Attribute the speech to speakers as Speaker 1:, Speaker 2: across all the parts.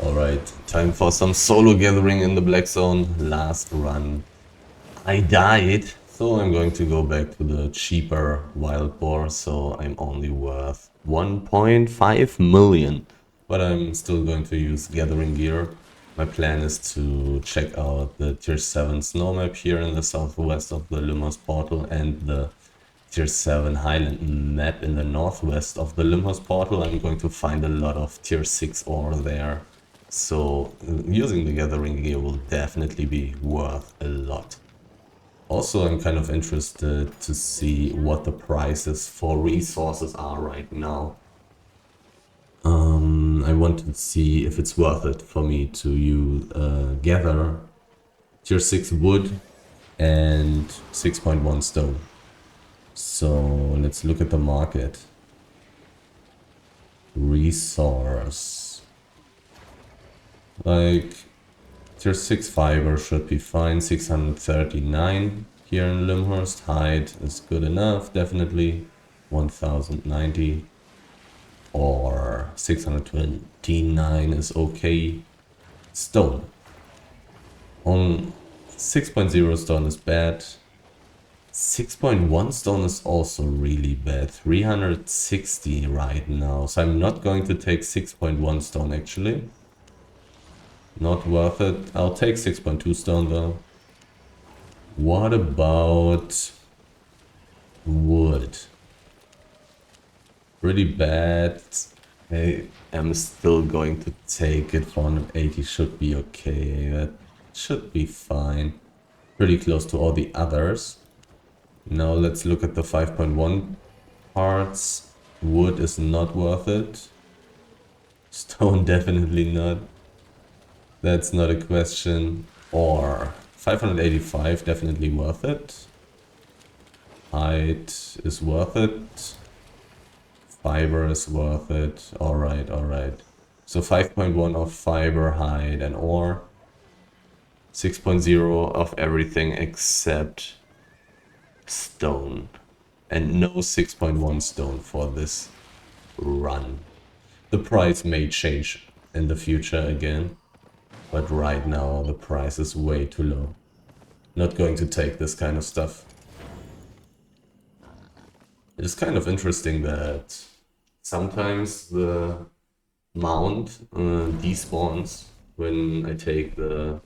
Speaker 1: Alright, time for some solo gathering in the Black Zone. Last run. I died, so I'm going to go back to the cheaper wild boar, so I'm only worth 1.5 million. But I'm still going to use gathering gear. My plan is to check out the tier 7 snow map here in the southwest of the Lymhurst Portal and the tier 7 Highland map in the northwest of the Lymhurst Portal. I'm going to find a lot of tier 6 ore there. So using the gathering gear will definitely be worth a lot. Also, I'm kind of interested to see what the prices for resources are right now. I want to see if it's worth it for me to gather tier 6 wood and 6.1 stone. So let's look at the market. Resource. Like tier 6 fiber should be fine. 639 here in Lymhurst. Height is good enough, definitely. 1090 or 629 is okay. Stone. On 6.0 stone is bad. 6.1 stone is also really bad. 360 right now. So I'm not going to take 6.1 stone actually. Not worth it. I'll take 6.2 stone though. What about wood? Pretty bad. I am still going to take it. 480 should be okay. That should be fine. Pretty close to all the others. Now let's look at the 5.1 parts. Wood is not worth it. Stone definitely not. That's not a question. Or 585 definitely worth it. Height is worth it. Fiber is worth it. Alright, alright. So 5.1 of fiber, height and ore. 6.0 of everything except stone. And no 6.1 stone for this run. The price may change in the future again. But right now the price is way too low. Not going to take this kind of stuff. It is kind of interesting that sometimes the mount despawns when I take the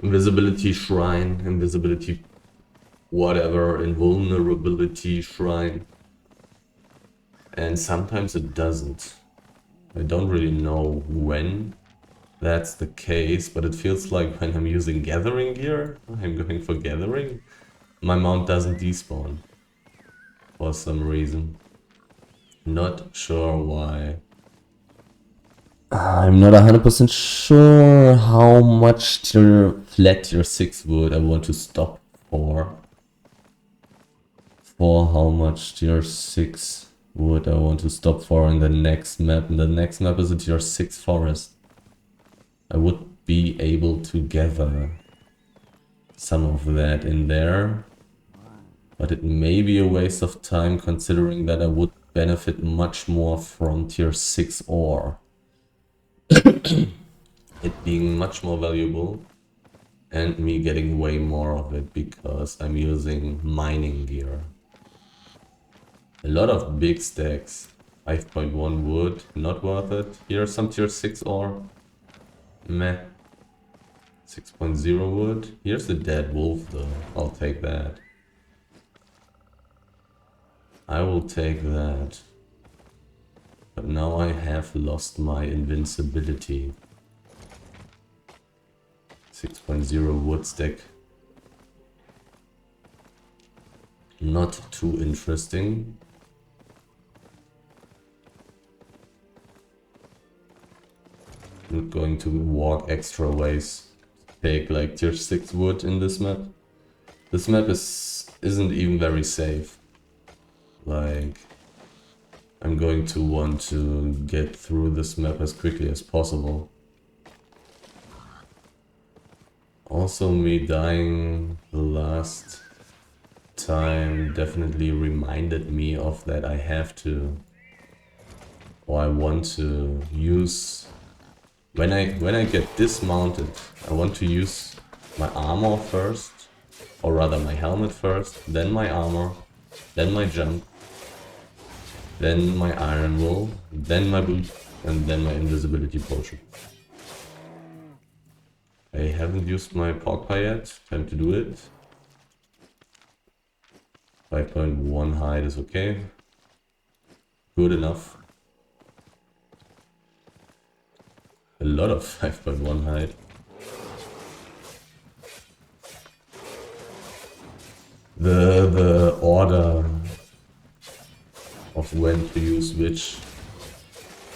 Speaker 1: invisibility shrine, invisibility whatever, invulnerability shrine. And sometimes it doesn't. I don't really know when that's the case, but it feels like when I'm using gathering gear, I'm going for gathering, my mount doesn't despawn for some reason. Not sure why. I'm not 100% sure how much flat tier 6 wood I want to stop for. How much tier 6 wood I want to stop for in the next map. And the next map is a tier 6 forest. I would be able to gather some of that in there, but it may be a waste of time considering that I would benefit much more from tier 6 ore. It being much more valuable and me getting way more of it because I'm using mining gear. A lot of big stacks. 5.1 wood, not worth it. Here's some tier 6 ore. Meh. 6.0 wood. Here's the dead wolf though. I'll take that. I will take that. But now I have lost my invincibility. 6.0 wood stack. Not too interesting. Not going to walk extra ways. Take like tier 6 wood in this map. This map isn't even very safe. Like, I'm going to want to get through this map as quickly as possible. Also, me dying the last time definitely reminded me of that I have to, or I want to use When I get dismounted, I want to use my armor first, or rather my helmet first, then my armor, then my jump, then my iron wool, then my boot, and then my invisibility potion. I haven't used my pork pie yet, time to do it. 5.1 height is okay. Good enough. A lot of 5.1 height. The order of when to use which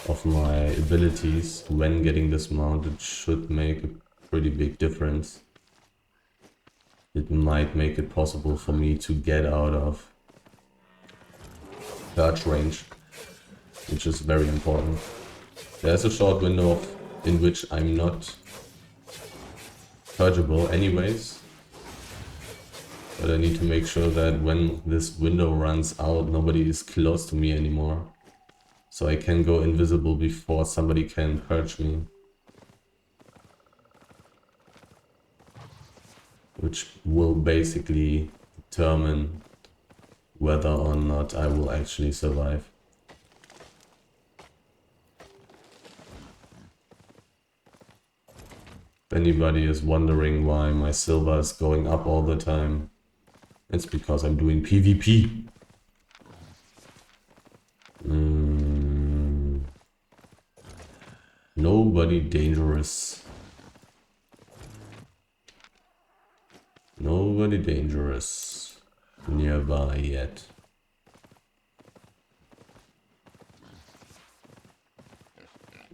Speaker 1: of my abilities when getting dismounted should make a pretty big difference. It might make it possible for me to get out of charge range, which is very important. There's a short window in which I'm not purgeable anyways, but I need to make sure that when this window runs out, nobody is close to me anymore, so I can go invisible before somebody can purge me. Which will basically determine whether or not I will actually survive. If anybody is wondering why my silver is going up all the time, it's because I'm doing PvP. Nobody dangerous. Nobody dangerous nearby yet.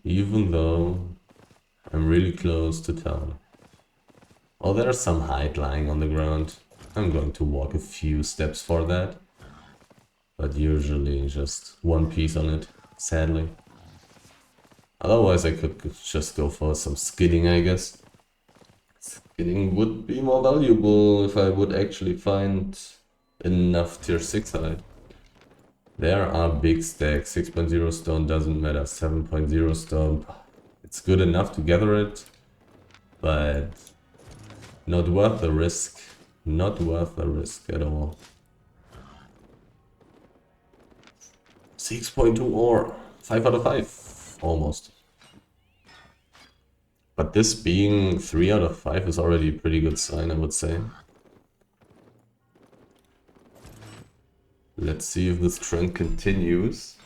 Speaker 1: Even though I'm really close to town. Oh, there's some hide lying on the ground. I'm going to walk a few steps for that. But usually just one piece on it, sadly. Otherwise I could just go for some skidding, I guess. Skidding would be more valuable if I would actually find enough tier 6 hide. There are big stacks. 6.0 stone doesn't matter. 7.0 stone. It's good enough to gather it, but not worth the risk. Not worth the risk at all. 6.2 ore. 5 out of 5. Almost. But this being 3 out of 5 is already a pretty good sign, I would say. Let's see if this trend continues.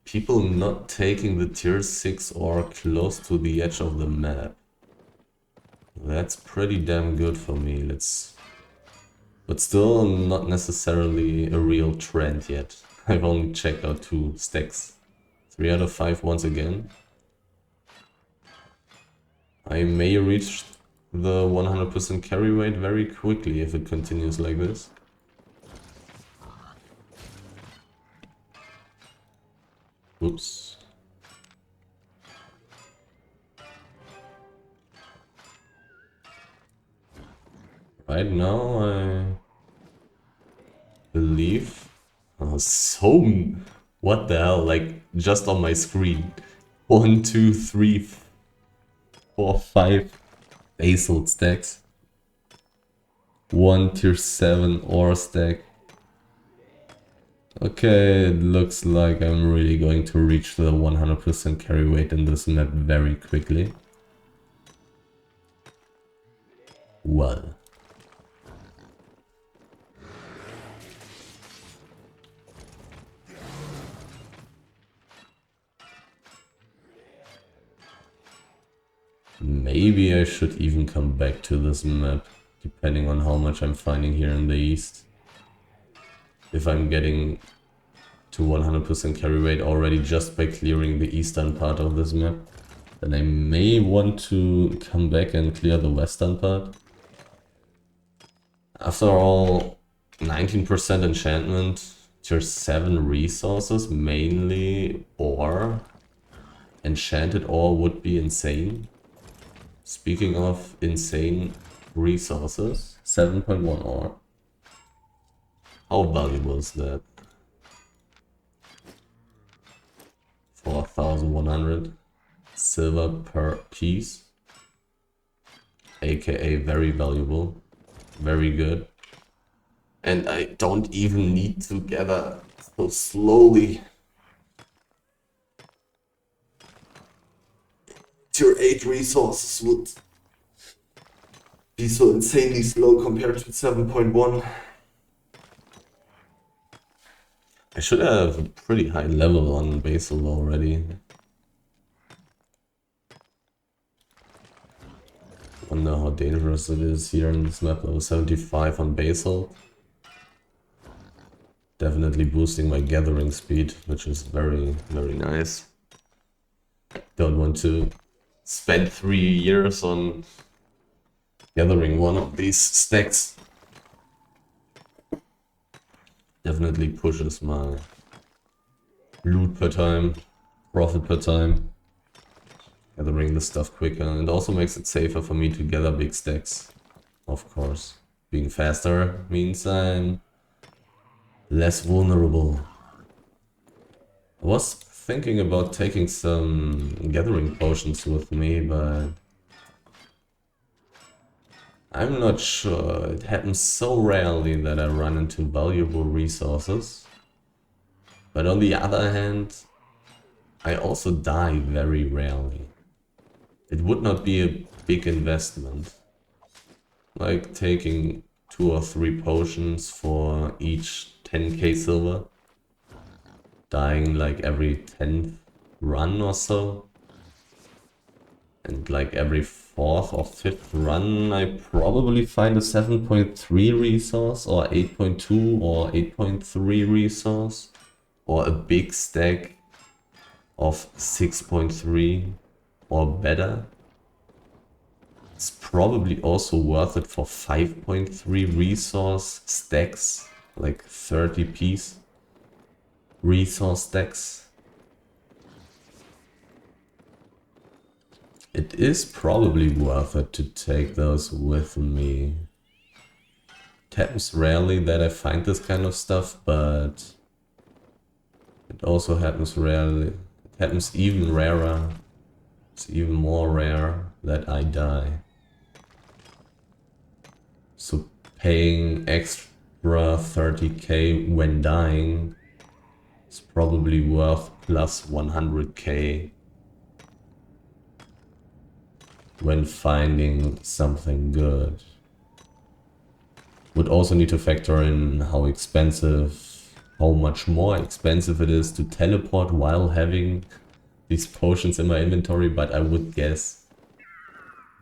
Speaker 1: People not taking the tier 6 ore close to the edge of the map. That's pretty damn good for me. But still not necessarily a real trend yet. I've only checked out 2 stacks. 3 out of 5 once again. I may reach the 100% carry rate very quickly if it continues like this. Oops. Right now I believe... What the hell, like just on my screen. 1, 2, 3, 4, 5 basalt stacks. 1 tier 7 ore stack. Okay, it looks like I'm really going to reach the 100% carry weight in this map very quickly. Well. Maybe I should even come back to this map, depending on how much I'm finding here in the east. If I'm getting to 100% carry rate already just by clearing the eastern part of this map, then I may want to come back and clear the western part. After all, 19% enchantment, tier 7 resources, mainly ore. Enchanted ore would be insane. Speaking of insane resources, 7.1 ore. How valuable is that? 4,100. silver per piece, aka very valuable, very good. And I don't even need to gather so slowly. Tier 8 resources would be so insanely slow compared to 7.1. I should have a pretty high level on Basal already. Wonder how dangerous it is here in this map. Level 75 on Basal. Definitely boosting my gathering speed, which is very, very nice. Don't want to spend 3 years on gathering one of these stacks. Definitely pushes my loot per time, profit per time. Gathering the stuff quicker, and also makes it safer for me to gather big stacks. Of course, being faster means I'm less vulnerable. I was thinking about taking some gathering potions with me, but I'm not sure. It happens so rarely that I run into valuable resources. But on the other hand, I also die very rarely. It would not be a big investment. Like taking 2 or 3 potions for each 10k silver. Dying like every 10th run or so. And like every 4th or 5th run I probably find a 7.3 resource or 8.2 or 8.3 resource. Or a big stack of 6.3 or better. It's probably also worth it for 5.3 resource stacks, like 30 piece resource stacks. It is probably worth it to take those with me. It happens rarely that I find this kind of stuff, but it also happens rarely. It happens even rarer. It's even more rare that I die. So paying extra 30k when dying is probably worth plus 100k when finding something good. Would also need to factor in how much more expensive it is to teleport while having these potions in my inventory, but I would guess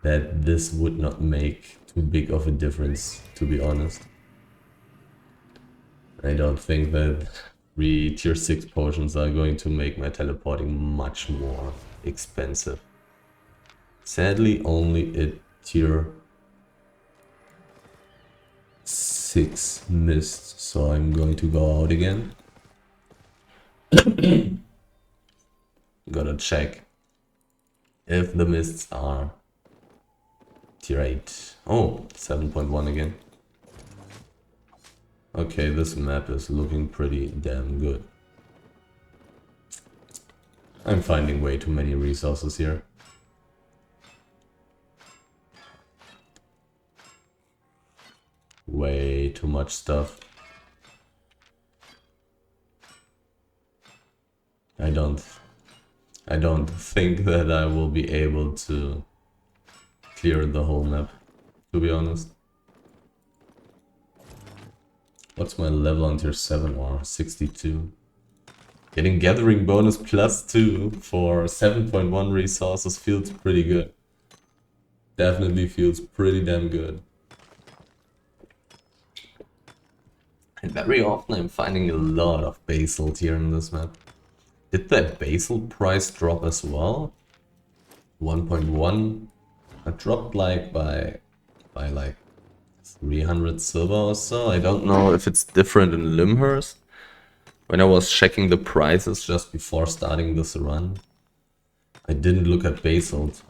Speaker 1: that this would not make too big of a difference, to be honest. I don't think that 3 tier 6 potions are going to make my teleporting much more expensive. Sadly, only a tier 6 missed, so I'm going to go out again. Gotta check if the mists are tier 8. Oh, 7.1 again. Okay, this map is looking pretty damn good. I'm finding way too many resources here. Way too much stuff. I don't think that I will be able to clear the whole map, to be honest. What's my level on tier 7 or 62? Getting gathering bonus +2 for 7.1 resources feels pretty good. Definitely feels pretty damn good. And very often I'm finding a lot of basalt here in this map. Did that basalt price drop as well? 1.1. It dropped like by like 300 silver or so. I don't know if it's different in Lymhurst. When I was checking the prices just before starting this run, I didn't look at basalt.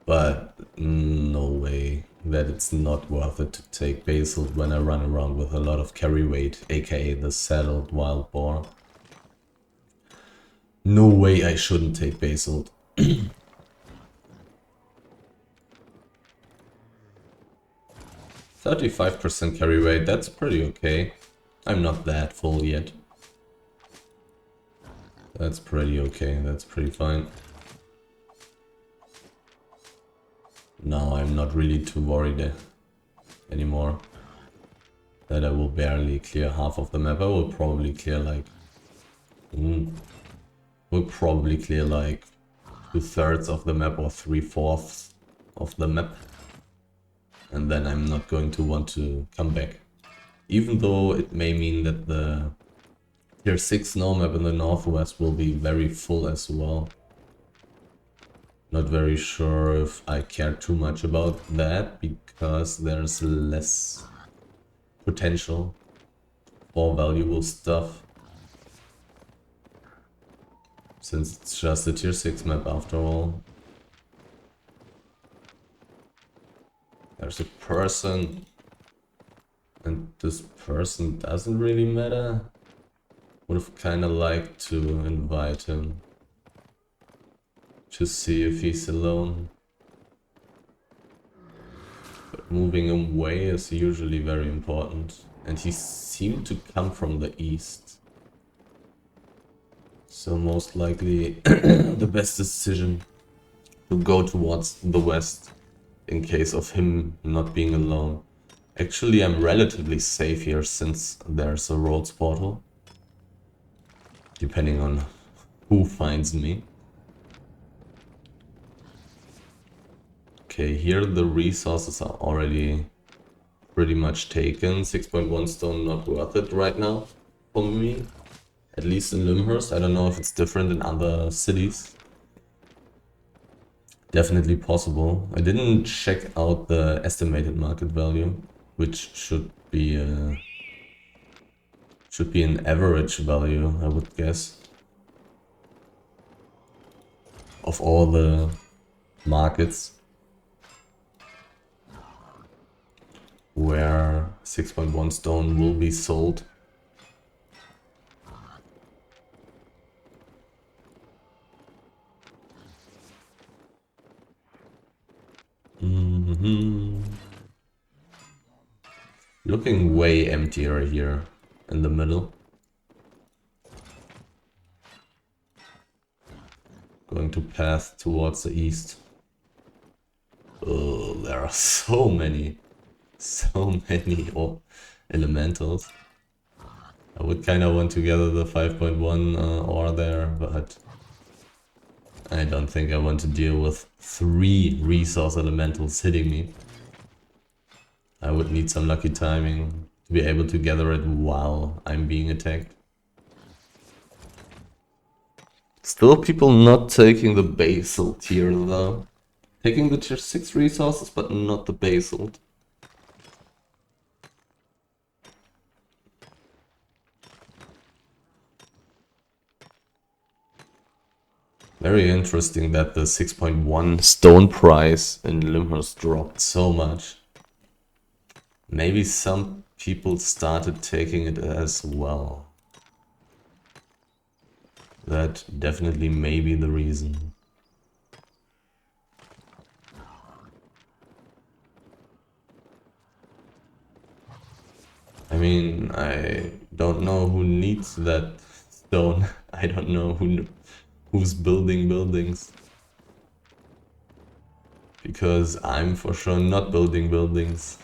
Speaker 1: But no way that it's not worth it to take basalt when I run around with a lot of carry weight, aka the saddled wild boar. No way I shouldn't take basalt. 35% carry rate, that's pretty okay. I'm not that full yet. That's pretty okay, that's pretty fine. Now I'm not really too worried anymore that I will barely clear half of the map. I will probably clear like... we'll probably clear like 2/3 of the map or 3/4 of the map. And then I'm not going to want to come back. Even though it may mean that the Tier 6 snow map in the northwest will be very full as well. Not very sure if I care too much about that, because there's less potential for valuable stuff. Since it's just a Tier 6 map after all. There's a person. And this person doesn't really matter. Would have kinda liked to invite him. To see if he's alone. But moving away is usually very important. And he seemed to come from the east. So most likely the best decision to go towards the west in case of him not being alone. Actually, I'm relatively safe here since there's a Rhodes portal. Depending on who finds me. Okay, here the resources are already pretty much taken. 6.1 stone not worth it right now for me. At least in Lymhurst. I don't know if it's different in other cities. Definitely possible. I didn't check out the estimated market value, which should be an average value, I would guess, of all the markets where 6.1 stone will be sold. Looking way emptier here in the middle. Going to path towards the east. Oh, there are so many elementals. I would kind of want to gather the 5.1 ore there, but I don't think I want to deal with 3 resource elementals hitting me. I would need some lucky timing to be able to gather it while I'm being attacked. Still people not taking the basalt tier though. Taking the tier 6 resources, but not the basalt. Very interesting that the 6.1 stone price in Lymhurst dropped so much. Maybe some people started taking it as well. That definitely may be the reason. I mean, I don't know who needs that stone. I don't know who's building buildings. Because I'm for sure not building buildings.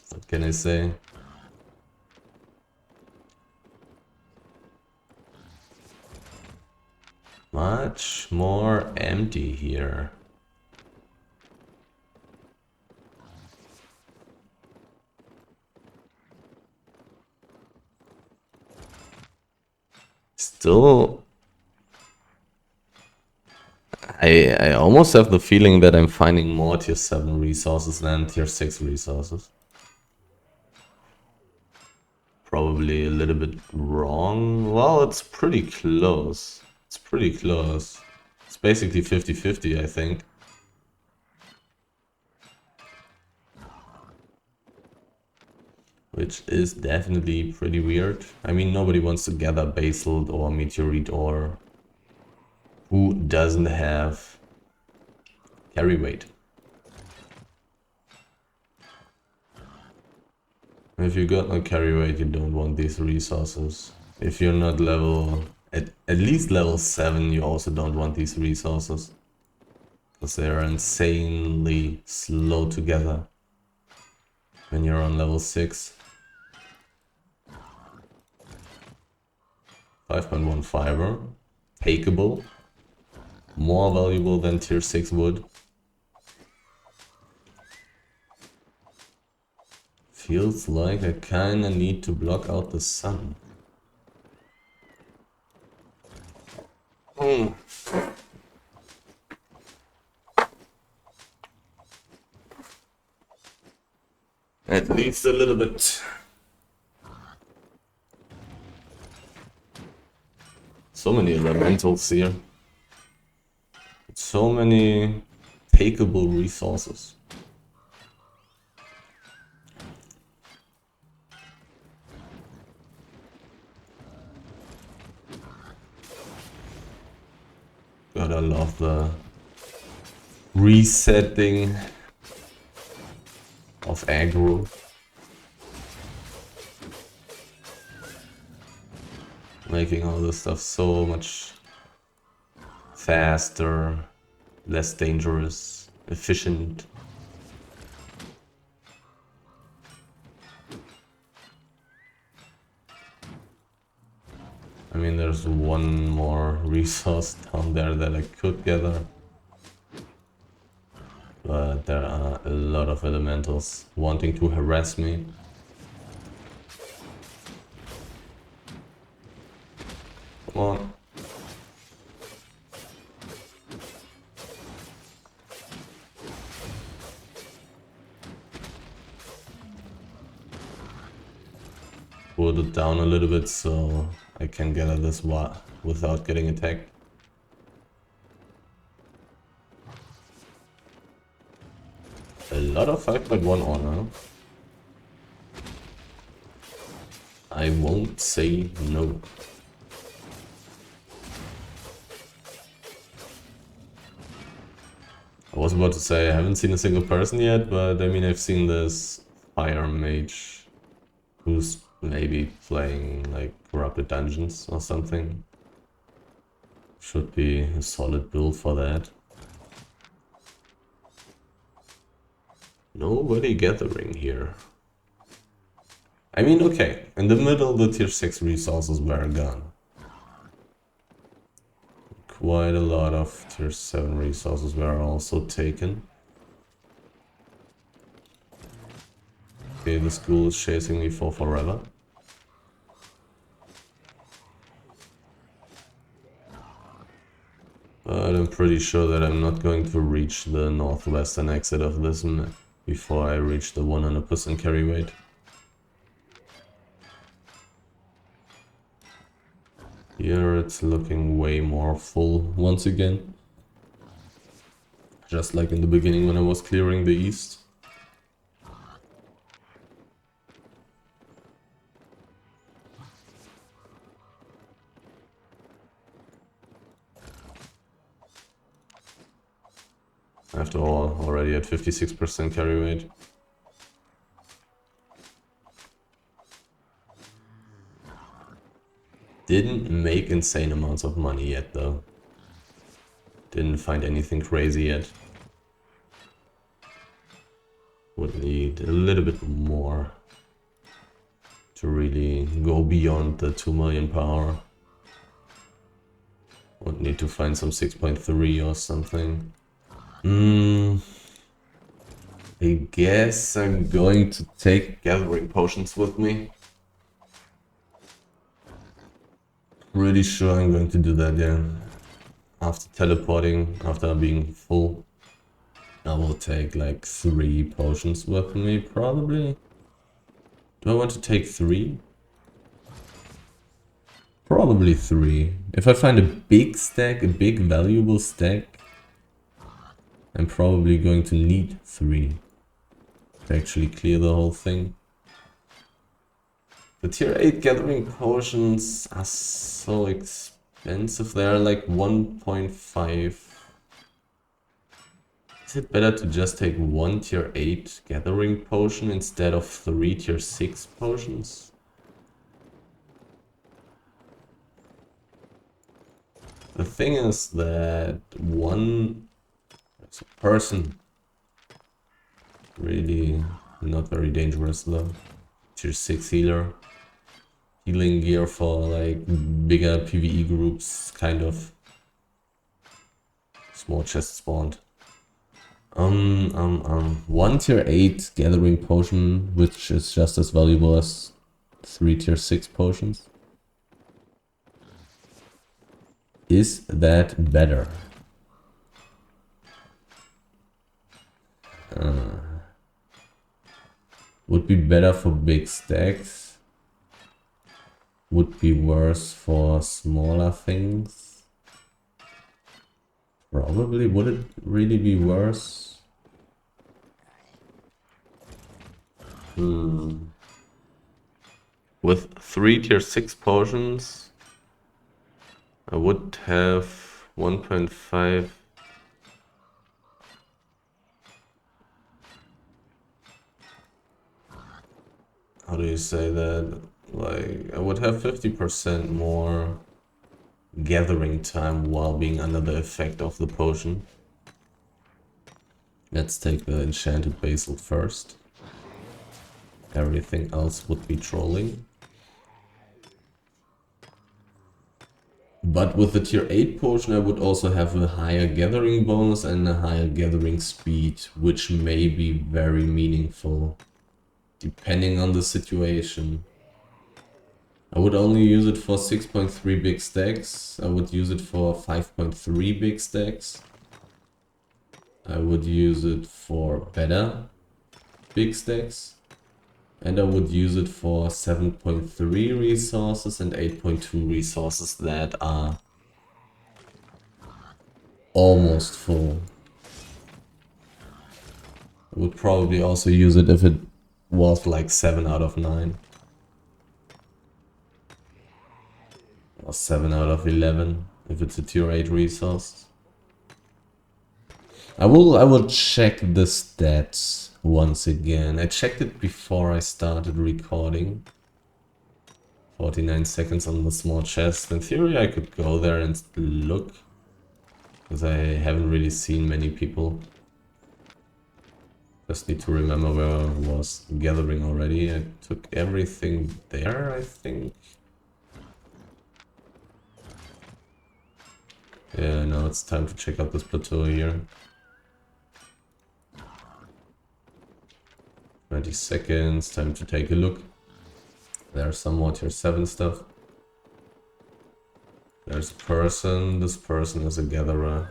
Speaker 1: What can I say? Much more empty here. Still, I almost have the feeling that I'm finding more tier 7 resources than tier 6 resources. Probably a little bit wrong. Well, it's pretty close. It's pretty close. It's basically 50-50, I think. Which is definitely pretty weird. I mean, nobody wants to gather basalt or meteorite ore Who doesn't have carry weight? If you got no carry weight, you don't want these resources. If you're not at least level 7, you also don't want these resources. Because they're insanely slow together when you're on level 6. 5.1 fiber. Takeable. More valuable than tier 6 wood. Feels like I kinda need to block out the sun. At least a little bit. So many elementals here. So many takeable resources. Gotta love the resetting of aggro. Making all this stuff so much faster, less dangerous, efficient. I mean, there's one more resource down there that I could gather. But there are a lot of elementals wanting to harass me. Come on. Pull it down a little bit so I can gather this without getting attacked. A lot of 5.1 honor. I won't say no. I was about to say I haven't seen a single person yet, but I mean I've seen this fire mage who's maybe playing like corrupted dungeons or something. Should be a solid build for that. Nobody gathering here. I mean, okay, in the middle the tier 6 resources were gone. Quite a lot of tier 7 resources were also taken. Okay, the school is chasing me for forever. But I'm pretty sure that I'm not going to reach the northwestern exit of this map before I reach the 100% carry weight. Here it's looking way more full once again. Just like in the beginning when I was clearing the east. After all, already at 56% carry weight. Didn't make insane amounts of money yet though. Didn't find anything crazy yet. Would need a little bit more to really go beyond the 2 million power. Would need to find some 6.3 or something. I guess I'm going to take gathering potions with me. Pretty sure I'm going to do that, yeah. After teleporting, after being full, I will take like 3 potions with me, probably. Do I want to take 3? Probably 3. If I find a big stack, a big valuable stack, I'm probably going to need 3 to actually clear the whole thing. The tier 8 gathering potions are so expensive. Depends if they're like 1.5. Is it better to just take one tier 8 gathering potion instead of 3 tier 6 potions? The thing is that one person, really not very dangerous though. Tier 6 healer. Healing gear for like bigger PvE groups, kind of. Small chest spawned. One tier 8 gathering potion, which is just as valuable as 3 tier 6 potions. Is that better? Would be better for big stacks. Would be worse for smaller things. Probably. Would it really be worse? With 3 tier 6 potions, I would have 1.5. How do you say that? Like, I would have 50% more gathering time while being under the effect of the potion. Let's take the enchanted basil first. Everything else would be trolling. But with the tier 8 potion I would also have a higher gathering bonus and a higher gathering speed, which may be very meaningful, depending on the situation. I would only use it for 6.3 big stacks, I would use it for 5.3 big stacks. I would use it for better big stacks. And I would use it for 7.3 resources and 8.2 resources that are almost full. I would probably also use it if it was like 7 out of 9. Or 7 out of 11 if it's a tier 8 resource. I will check the stats once again. I checked it before I started recording. 49 seconds on the small chest. In theory I could go there and look, because I haven't really seen many people. Just need to remember where I was gathering already. I took everything there, I think. Yeah, now it's time to check out this plateau here. 20 seconds, time to take a look. There's some more tier 7 stuff. There's a person, this person is a gatherer.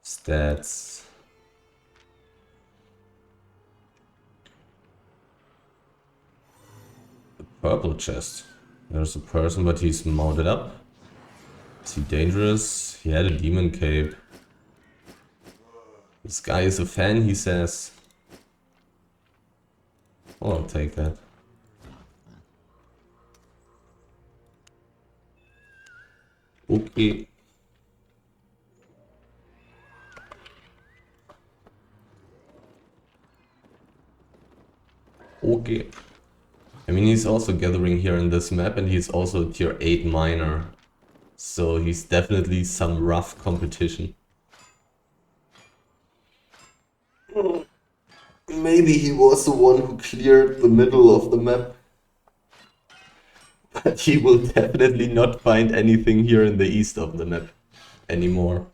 Speaker 1: Stats. The purple chest. There's a person, but he's mounted up. Is he dangerous? He had a demon cape. This guy is a fan, he says. Oh, I'll take that. Okay. Okay. I mean, he's also gathering here in this map, and he's also a tier 8 miner. So he's definitely some rough competition. Maybe he was the one who cleared the middle of the map. But he will definitely not find anything here in the east of the map anymore.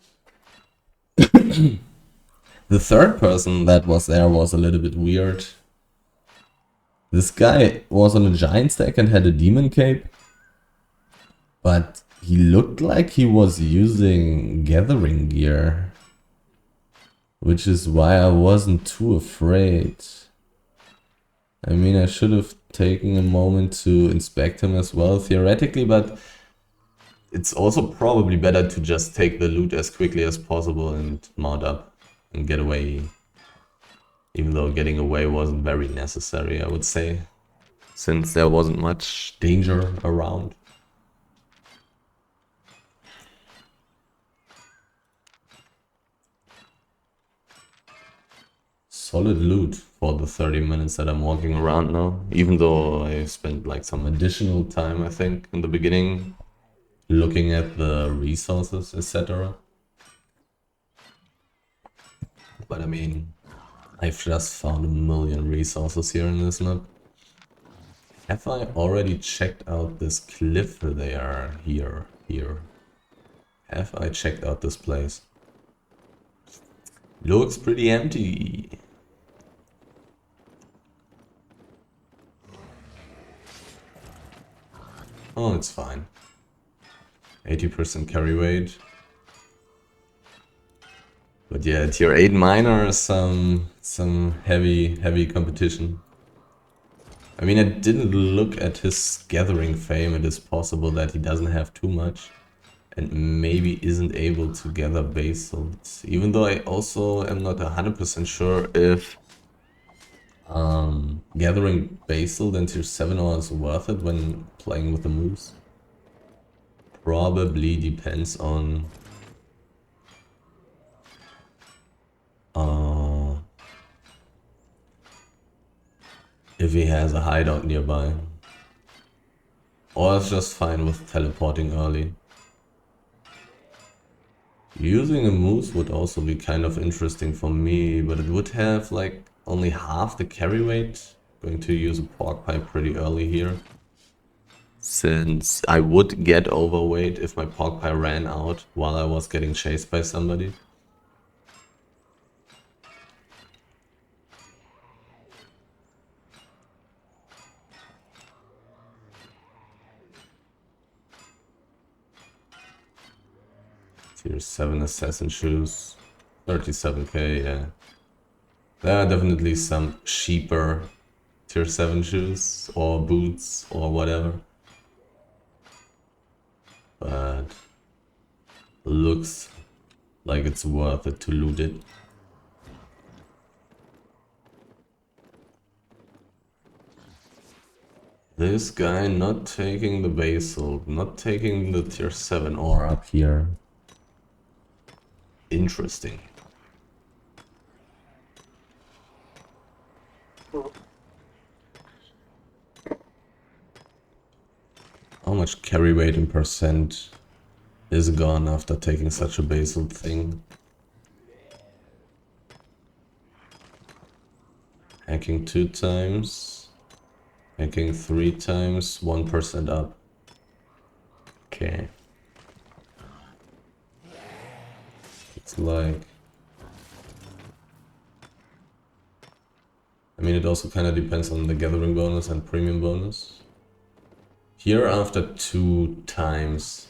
Speaker 1: The third person that was there was a little bit weird. This guy was on a giant stack and had a demon cape. But he looked like he was using gathering gear. Which is why I wasn't too afraid. I mean, I should have taken a moment to inspect him as well, theoretically, but it's also probably better to just take the loot as quickly as possible and mount up and get away. Even though getting away wasn't very necessary, I would say, since there wasn't much danger around. Solid loot for the 30 minutes that I'm walking around now, even though I spent like some additional time, I think, in the beginning, looking at the resources, etc. But I mean, I've just found a million resources here in this map. Have I already checked out this cliff there? Here. Have I checked out this place? Looks pretty empty. Oh, it's fine. 80% carry weight. But yeah, tier 8 miner is some heavy competition. I mean, I didn't look at his gathering fame. It is possible that he doesn't have too much and maybe isn't able to gather basalt. Even though I also am not 100% sure if gathering basalt in tier 7 is worth it when playing with the moose. Probably depends on if he has a hideout nearby. Or is just fine with teleporting early. Using a moose would also be kind of interesting for me, but it would have like only half the carry weight. Going to use a pork pie pretty early here, since I would get overweight if my pork pie ran out while I was getting chased by somebody. Tier 7 assassin shoes, 37k, yeah. There are definitely some cheaper tier 7 shoes or boots or whatever. But looks like it's worth it to loot it. This guy not taking the basalt, not taking the tier 7 ore up here. Interesting. How much carry weight in percent is gone after taking such a basalt thing? Hacking 2 times. Hacking 3 times, 1% up. Okay. It's like... I mean, it also kind of depends on the gathering bonus and premium bonus. Here after 2 times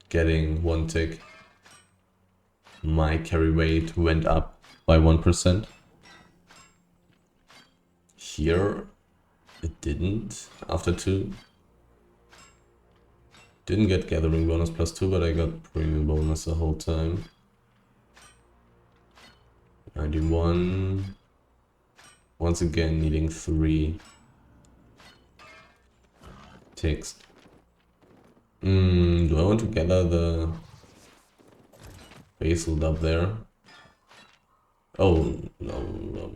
Speaker 1: getting 1 tick, my carry weight went up by 1%. Here it didn't after 2. Didn't get gathering bonus plus 2, but I got premium bonus the whole time. 91. Once again needing 3 ticks. Do I want to gather the basalt up there? Oh, no.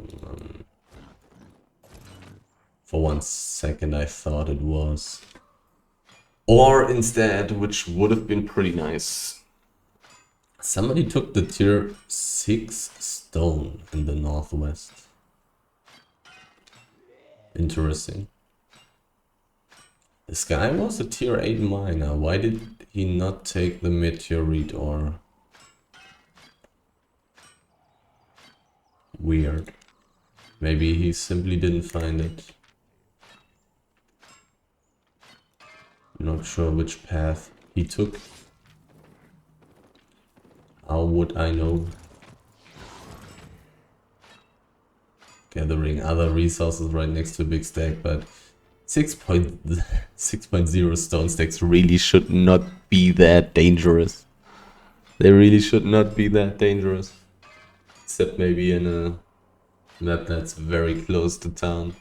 Speaker 1: For 1 second I thought it was. Or instead, which would have been pretty nice. Somebody took the tier 6 stone in the northwest. Interesting. This guy was a tier 8 miner. Why did he not take the meteorite ore? Weird. Maybe he simply didn't find it. Not sure which path he took. How would I know? Gathering other resources right next to a big stack, but 6.0 stone stacks really should not be that dangerous. They really should not be that dangerous. Except maybe in a map that's very close to town.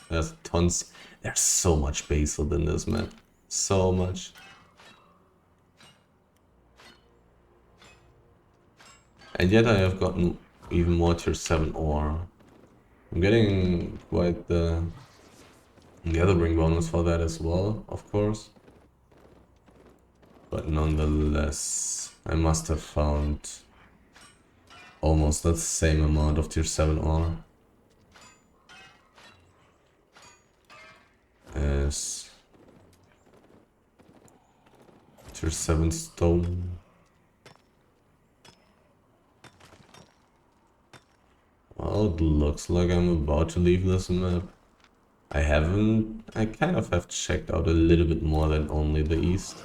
Speaker 1: There's tons. There's so much basalt in this map. So much. And yet I have gotten even more tier 7 ore. I'm getting quite the gathering bonus for that as well, of course. But nonetheless, I must have found almost the same amount of tier 7 ore as tier 7 stone. Well, it looks like I'm about to leave this map. I kind of have checked out a little bit more than only the east.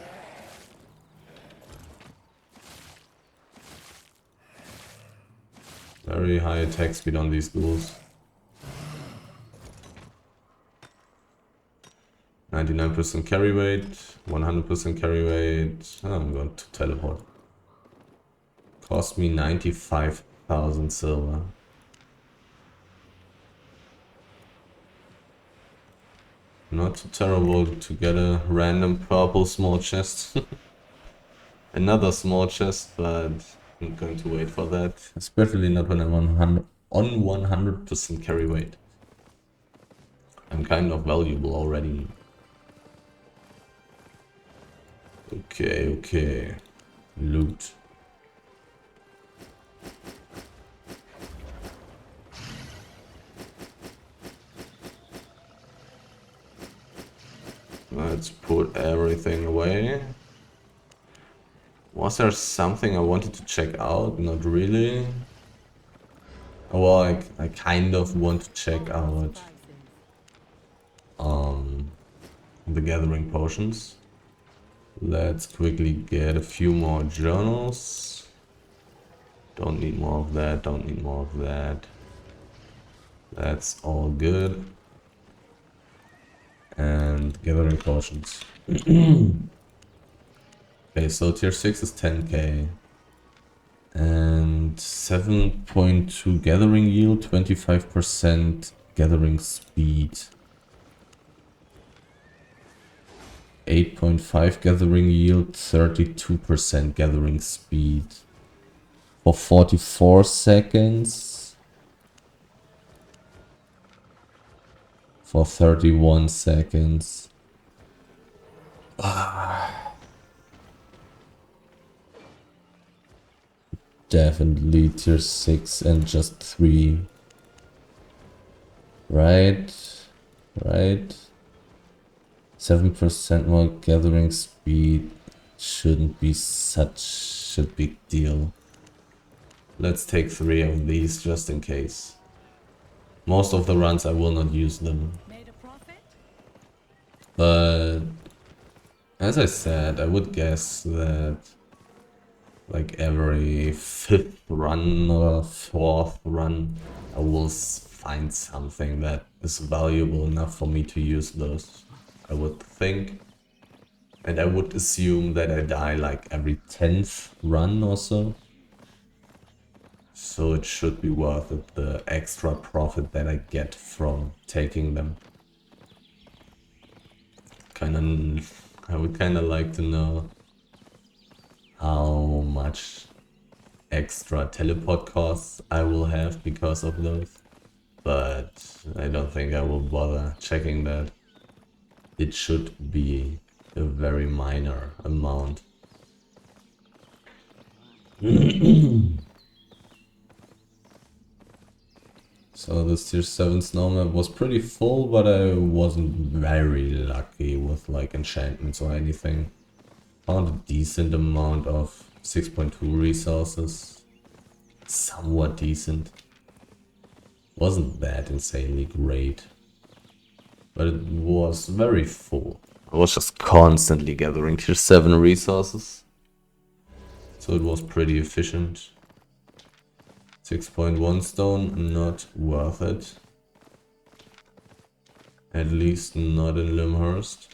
Speaker 1: Very high attack speed on these ghouls. 99% carry weight, 100% carry weight. Oh, I'm going to teleport. Cost me 95,000 silver. Not too terrible to get a random purple small chest. Another small chest, but I'm going to wait for that. Especially not when I'm on 100% carry weight. I'm kind of valuable already. Okay. Loot. Let's put everything away. Was there something I wanted to check out? Not really. Well, I kind of want to check out the gathering potions. Let's quickly get a few more journals. Don't need more of that, don't need more of that. That's all good. And gathering potions. Okay, so tier 6 is 10k. And 7.2 gathering yield, 25% gathering speed. 8.5 gathering yield, 32% gathering speed. For 44 seconds. For 31 seconds. Definitely tier 6 and just 3. Right. 7% more gathering speed shouldn't be such a big deal. Let's take 3 of these just in case. Most of the runs I will not use them. But as I said, I would guess that like every 5th run or 4th run I will find something that is valuable enough for me to use those. I would think. And I would assume that I die like every 10th run or so. So it should be worth it, the extra profit that I get from taking them. I would kinda like to know how much extra teleport costs I will have because of those. But I don't think I will bother checking that. It should be a very minor amount. So this tier 7 snow map was pretty full, but I wasn't very lucky with like enchantments or anything. Found a decent amount of 6.2 resources. Somewhat decent. Wasn't that insanely great. But it was very full. I was just constantly gathering tier 7 resources. So it was pretty efficient. 6.1 stone, not worth it. At least not in Lymhurst.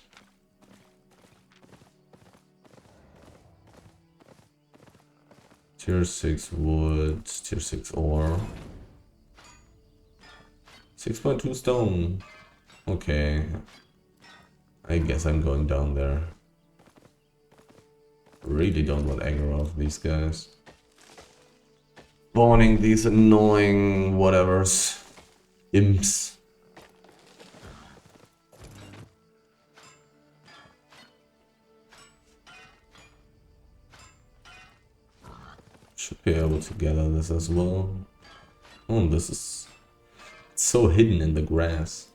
Speaker 1: Tier 6 wood, tier 6 ore. 6.2 stone. Okay. I guess I'm going down there. Really don't want aggro off these guys. Spawning these annoying whatevers. Imps. Should be able to gather this as well. Oh, this is so hidden in the grass.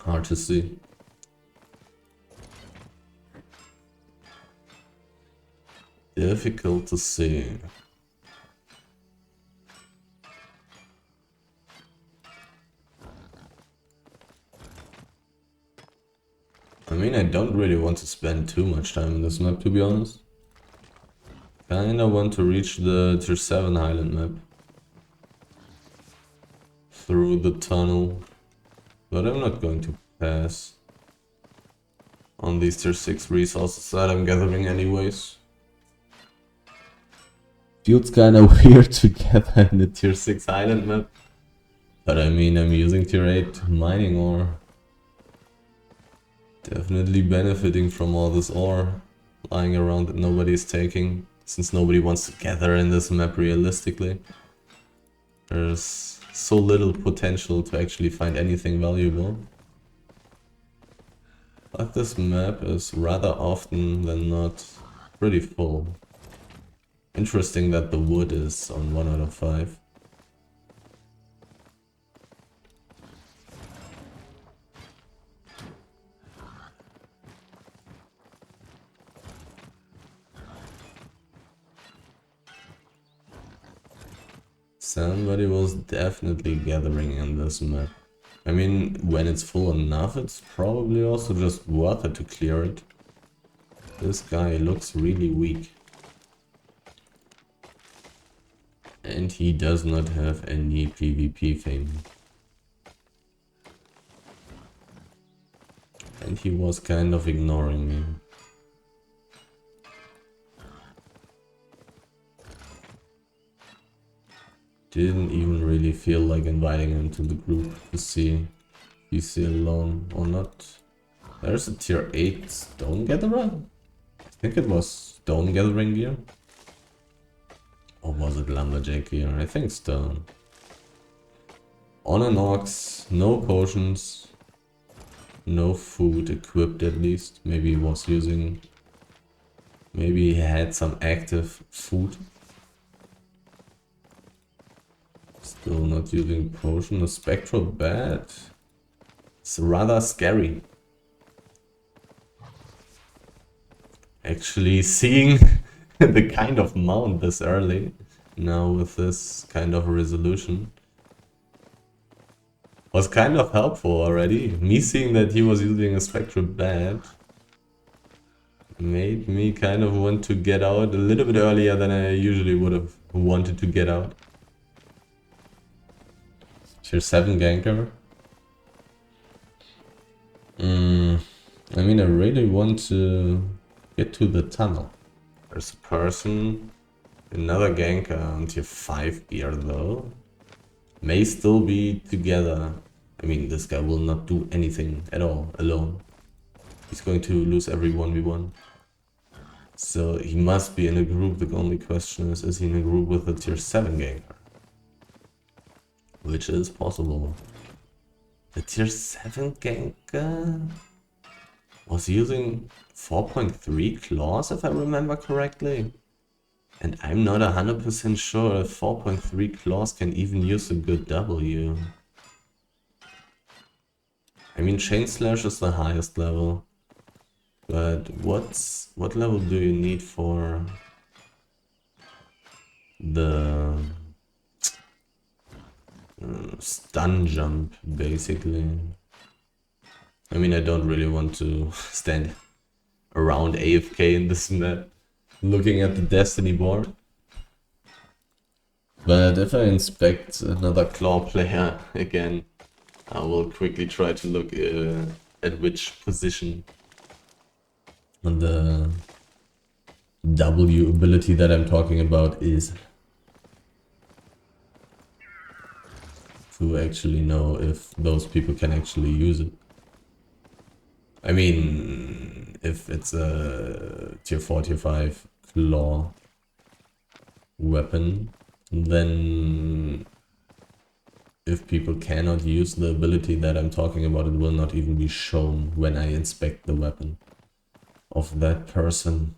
Speaker 1: Hard to see. Difficult to see. I mean, I don't really want to spend too much time in this map, to be honest. Kinda want to reach the tier 7 Highland map. Through the tunnel. But I'm not going to pass on these tier 6 resources that I'm gathering anyways. Feels kinda weird to gather in the tier 6 Island map. But I mean, I'm using tier 8 mining ore. Definitely benefiting from all this ore lying around that nobody's taking. Since nobody wants to gather in this map realistically. There's so little potential to actually find anything valuable. But this map is rather often than not pretty full. Interesting that the wood is on 1 out of 5. Somebody was definitely gathering in this map. I mean, when it's full enough, it's probably also just worth it to clear it. This guy looks really weak. And he does not have any PvP fame. And he was kind of ignoring me. Didn't even really feel like inviting him to the group to see if he's alone or not. There's a tier 8 stone gatherer? I think it was stone gathering gear. Or was it lumberjack gear? I think stone. On an ox, no potions, no food equipped at least. Maybe he was using... Maybe he had some active food. Still not using potion. A spectral bat. It's rather scary. Actually seeing the kind of mount this early. Now with this kind of resolution. Was kind of helpful already. Me seeing that he was using a spectral bat made me kind of want to get out a little bit earlier than I usually would have wanted to get out. Tier 7 ganker. I mean, I really want to get to the tunnel. There's a person, another ganker on tier 5 gear though. May still be together. I mean, this guy will not do anything at all alone. He's going to lose every 1v1. So he must be in a group. The only question is he in a group with a tier 7 ganker? Which is possible. The tier 7 ganker was using 4.3 claws, if I remember correctly. And I'm not 100% sure if 4.3 claws can even use a good W. I mean, Chain Slash is the highest level. But what level do you need for the stun jump, basically? I mean, I don't really want to stand around AFK in this map, looking at the Destiny board. But if I inspect another claw player again, I will quickly try to look at which position on the W ability that I'm talking about is to actually know if those people can actually use it. I mean, if it's a tier 4, tier 5 claw weapon, then if people cannot use the ability that I'm talking about, it will not even be shown when I inspect the weapon of that person.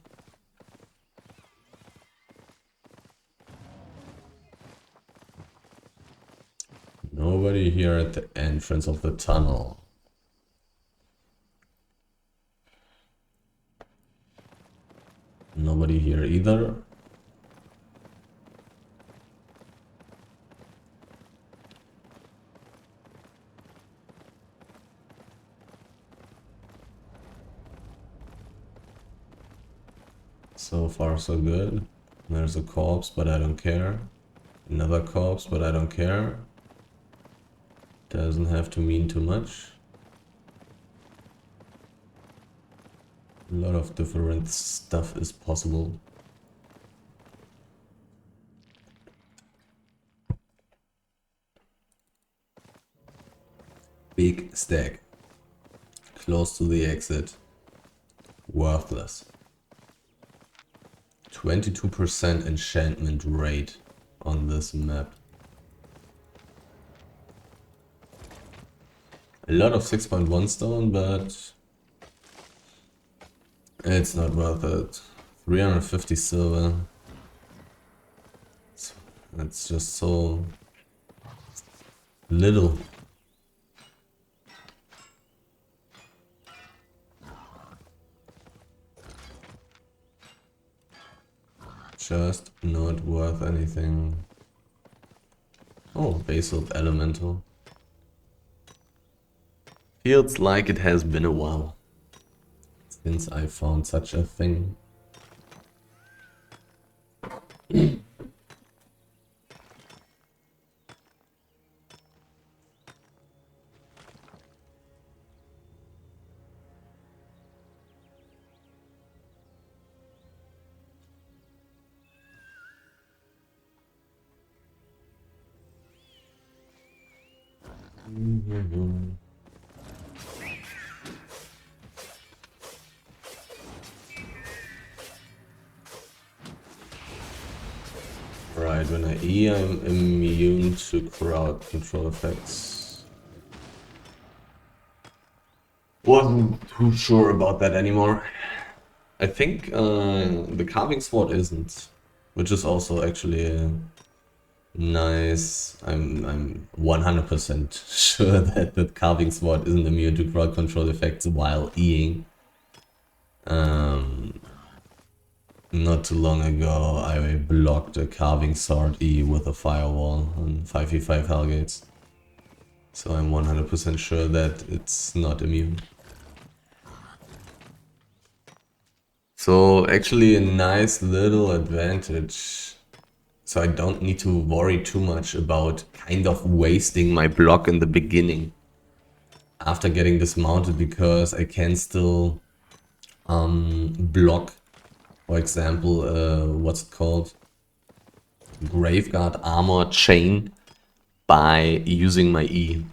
Speaker 1: Nobody here at the entrance of the tunnel. Nobody here either. So far so good. There's a corpse, but I don't care. Another corpse, but I don't care. Doesn't have to mean too much. A lot of different stuff is possible. Big stack. Close to the exit. Worthless. 22% enchantment rate on this map. A lot of 6.1 stone, but it's not worth it. 350 silver. That's just so little. Just not worth anything. Oh, basalt elemental. Feels like it has been a while since I found such a thing. Right, when I E, I'm immune to crowd control effects. Wasn't too sure about that anymore. I think the carving sword isn't, which is also actually nice. I'm 100% sure that the carving sword isn't immune to crowd control effects while E-ing. Not too long ago, I blocked a carving sword E with a firewall on 5v5 Hellgates. So I'm 100% sure that it's not immune. So actually a nice little advantage. So I don't need to worry too much about kind of wasting my block in the beginning after getting dismounted, because I can still block, for example, what's it called? Graveguard armor chain by using my E,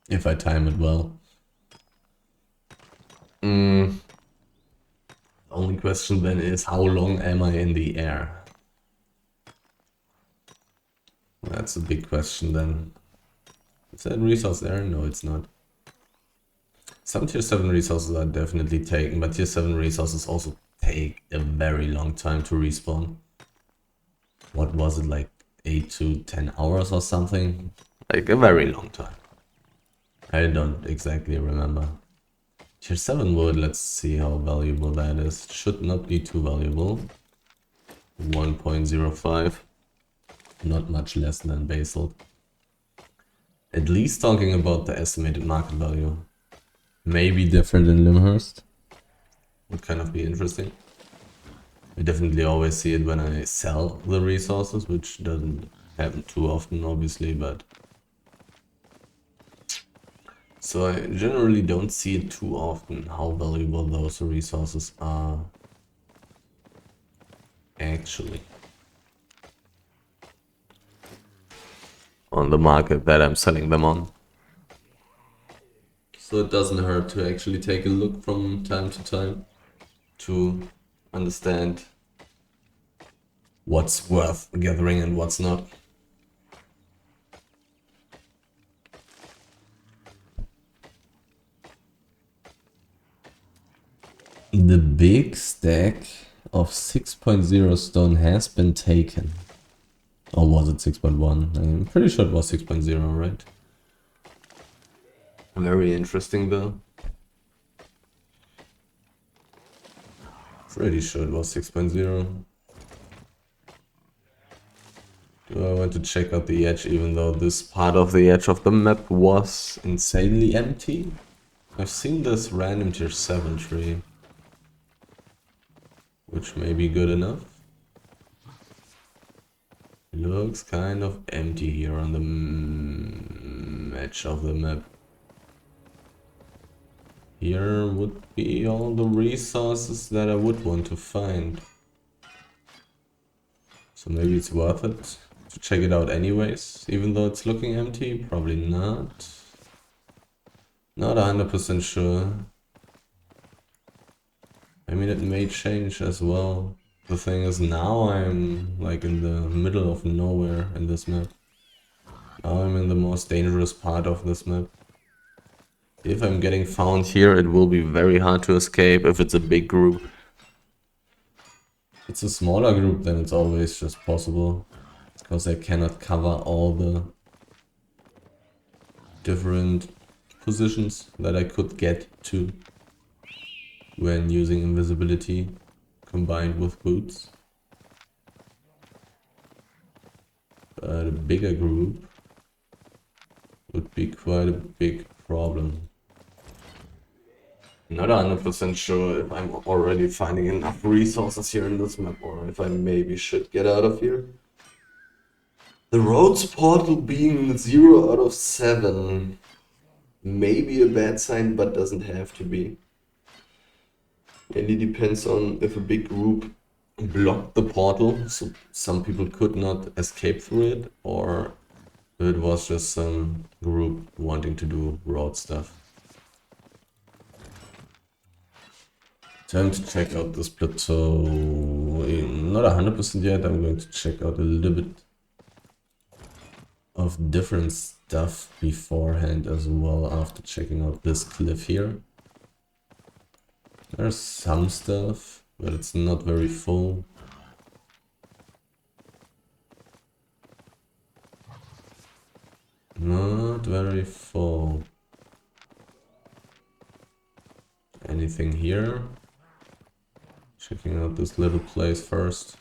Speaker 1: if I time it well. Only question then is, how long am I in the air? That's a big question then. Is that resource there? No, it's not. Some tier 7 resources are definitely taken, but tier 7 resources also take a very long time to respawn. What was it, like 8 to 10 hours or something? Like a very long time. I don't exactly remember. Tier 7 wood, let's see how valuable that is. Should not be too valuable. 1.05. Not much less than basalt. At least talking about the estimated market value. Maybe different in Lymhurst. Would kind of be interesting. I definitely always see it when I sell the resources, which doesn't happen too often, obviously, but... So I generally don't see it too often, how valuable those resources are. actually. On the market that I'm selling them on. So it doesn't hurt to actually take a look from time to time to understand what's worth gathering and what's not. The big stack of 6.0 stone has been taken. Or was it 6.1? I'm pretty sure it was 6.0, right? Very interesting though. Pretty sure it was 6.0. Do I want to check out the edge even though this part of the edge of the map was insanely empty? I've seen this random tier 7 tree, which may be good enough. Looks kind of empty here on the edge of the map. Here would be all the resources that I would want to find. So maybe it's worth it to check it out anyways, even though it's looking empty. Probably not. Not 100% sure. I mean, it may change as well. The thing is, now I'm like in the middle of nowhere in this map. Now I'm in the most dangerous part of this map. If I'm getting found here, it will be very hard to escape if it's a big group. If it's a smaller group, then it's always just possible. Because I cannot cover all the different positions that I could get to when using invisibility combined with boots. But a bigger group would be quite a big problem. Not 100% sure if I'm already finding enough resources here in this map or if I maybe should get out of here. The roads portal being 0 out of 7 may be a bad sign, but doesn't have to be. Mainly depends on if a big group blocked the portal, so some people could not escape through it, or if it was just some group wanting to do road stuff. Time to check out this plateau. Not 100% yet, I'm going to check out a little bit of different stuff beforehand as well after checking out this cliff here. There's some stuff, but it's not very full. Not very full. Anything here? Checking out this little place first.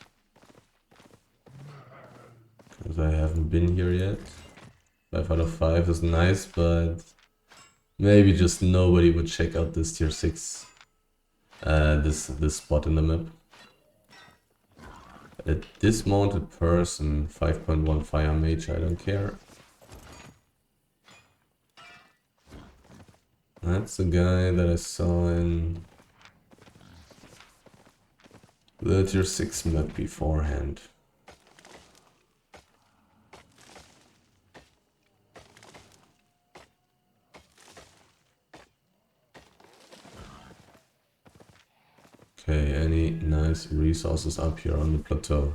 Speaker 1: Because I haven't been here yet. 5 out of 5 is nice, but maybe just nobody would check out this tier 6. This spot in the map. A dismounted person, 5.1 fire mage, I don't care. That's the guy that I saw in the tier 6 map beforehand. Okay, any nice resources up here on the plateau?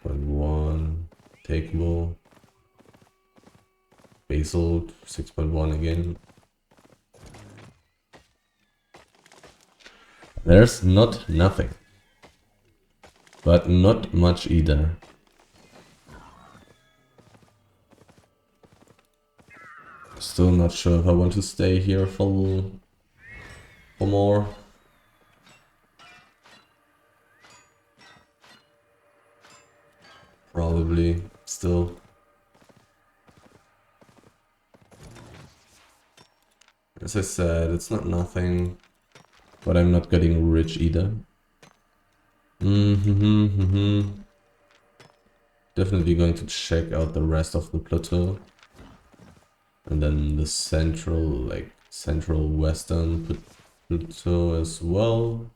Speaker 1: 6.1, takeable. Basalt, 6.1 again. There's not nothing. But not much either. Still not sure if I want to stay here for more. Probably still. As I said, it's not nothing, but I'm not getting rich either. Definitely going to check out the rest of the plateau. And then the central western plateau as well.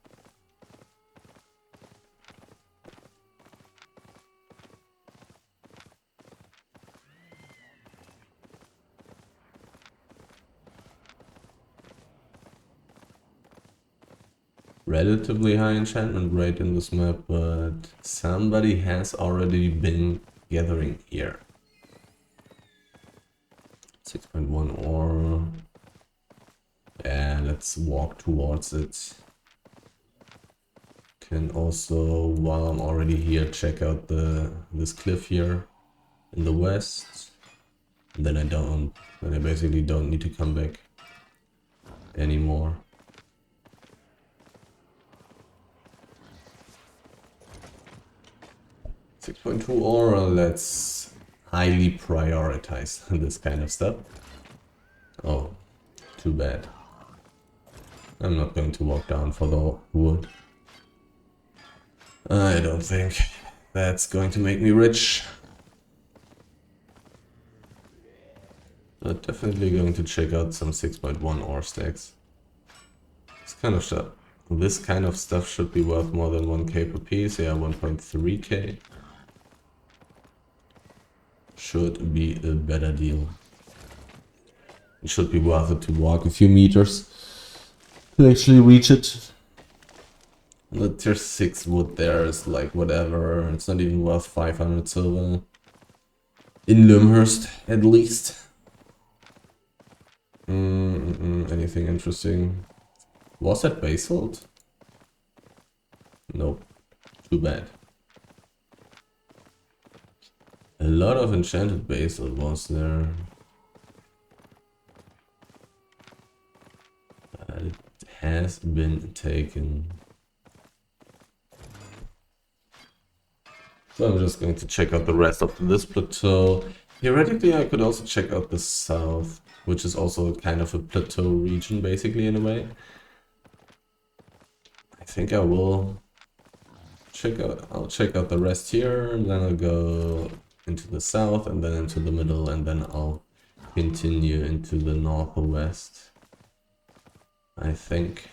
Speaker 1: relatively high enchantment rate in this map, but somebody has already been gathering here. 6.1 ore. Yeah, let's walk towards it. Can also, while I'm already here, check out this cliff here in the west. And then I basically don't need to come back anymore. 6.2 ore, let's highly prioritize this kind of stuff. Oh, too bad. I'm not going to walk down for the wood. I don't think that's going to make me rich. But definitely going to check out some 6.1 ore stacks. This kind of stuff should be worth more than 1k per piece. Yeah, 1.3k. Should be a better deal. It should be worth it to walk a few meters to actually reach it. The tier 6 wood there is like whatever. It's not even worth 500 silver. In Lymhurst, at least. Anything interesting? Was that basalt? Nope. Too bad. A lot of enchanted basalt was there. It has been taken. So I'm just going to check out the rest of this plateau. Theoretically, I could also check out the south, which is also kind of a plateau region, basically, in a way. I think I will I'll check out the rest here, and then I'll go into the south, and then into the middle, and then I'll continue into the northwest. I think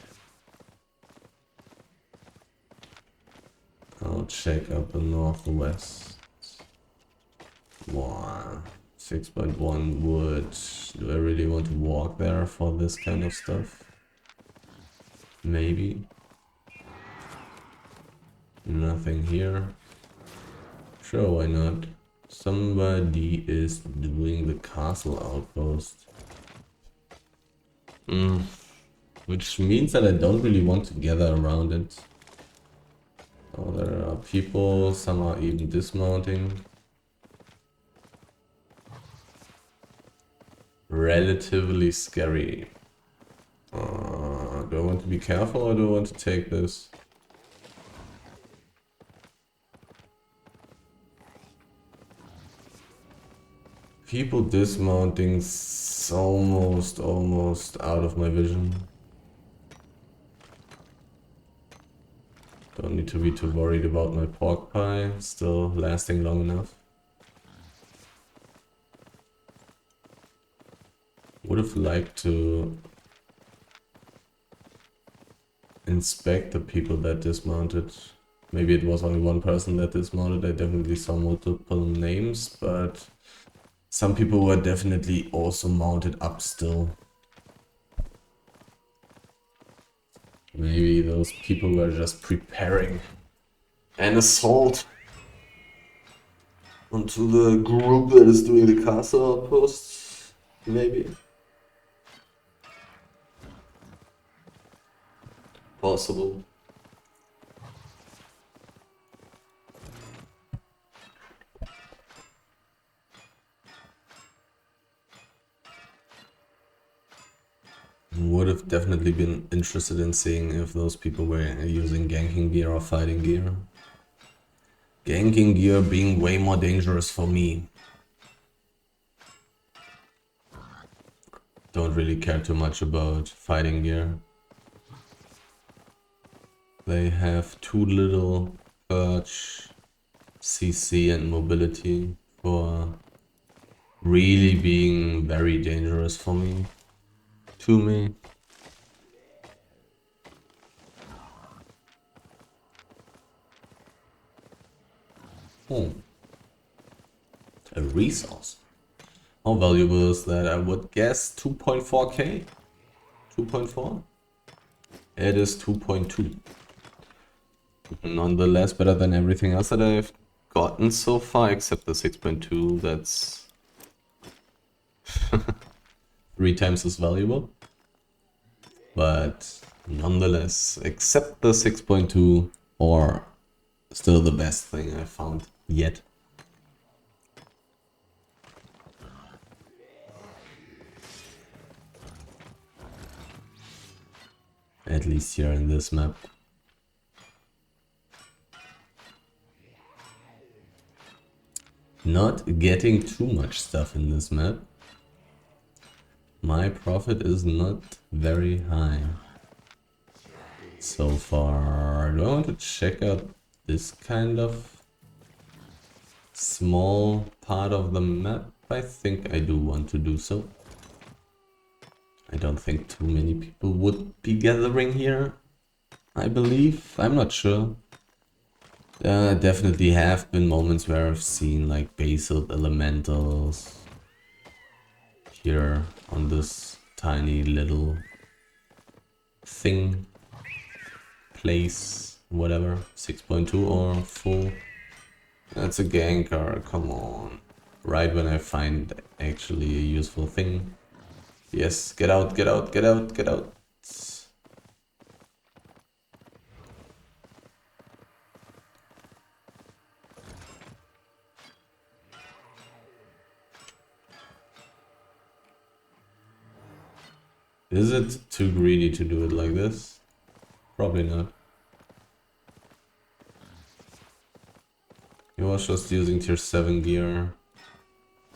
Speaker 1: I'll check out the northwest. Wow, 6.1 wood. Do I really want to walk there for this kind of stuff? Maybe. Nothing here. Sure, why not? Somebody is doing the castle outpost. Which means that I don't really want to gather around it. Oh, there are people, some are even dismounting. Relatively scary. Do I want to be careful or do I want to take this? People dismounting almost out of my vision. Don't need to be too worried about my pork pie, still lasting long enough. Would have liked to inspect the people that dismounted. Maybe it was only one person that dismounted. I definitely saw multiple names, but some people were definitely also mounted up still. Maybe those people were just preparing an assault onto the group that is doing the castle outpost. Maybe. Possible. Would have definitely been interested in seeing if those people were using ganking gear or fighting gear. Ganking gear being way more dangerous for me. Don't really care too much about fighting gear. They have too little purge, CC and mobility for really being very dangerous for me. To me. A resource. How valuable is that? I would guess 2.4k? 2.4? It is 2.2. Nonetheless, better than everything else that I've gotten so far, except the 6.2. That's 3 times as valuable. But nonetheless, except the 6.2, or still the best thing I found yet. At least here in this map. Not getting too much stuff in this map. My profit is not very high so far. Do I want to check out this kind of small part of the map? I think I do want to do so. I don't think too many people would be gathering here, I believe. I'm not sure. Definitely have been moments where I've seen like basalt elementals here on this tiny little thing, place, whatever, 6.2 or full. That's a ganker, come on. Right when I find actually a useful thing. Yes, get out, get out, get out, get out. Is it too greedy to do it like this? Probably not. He was just using tier 7 gear.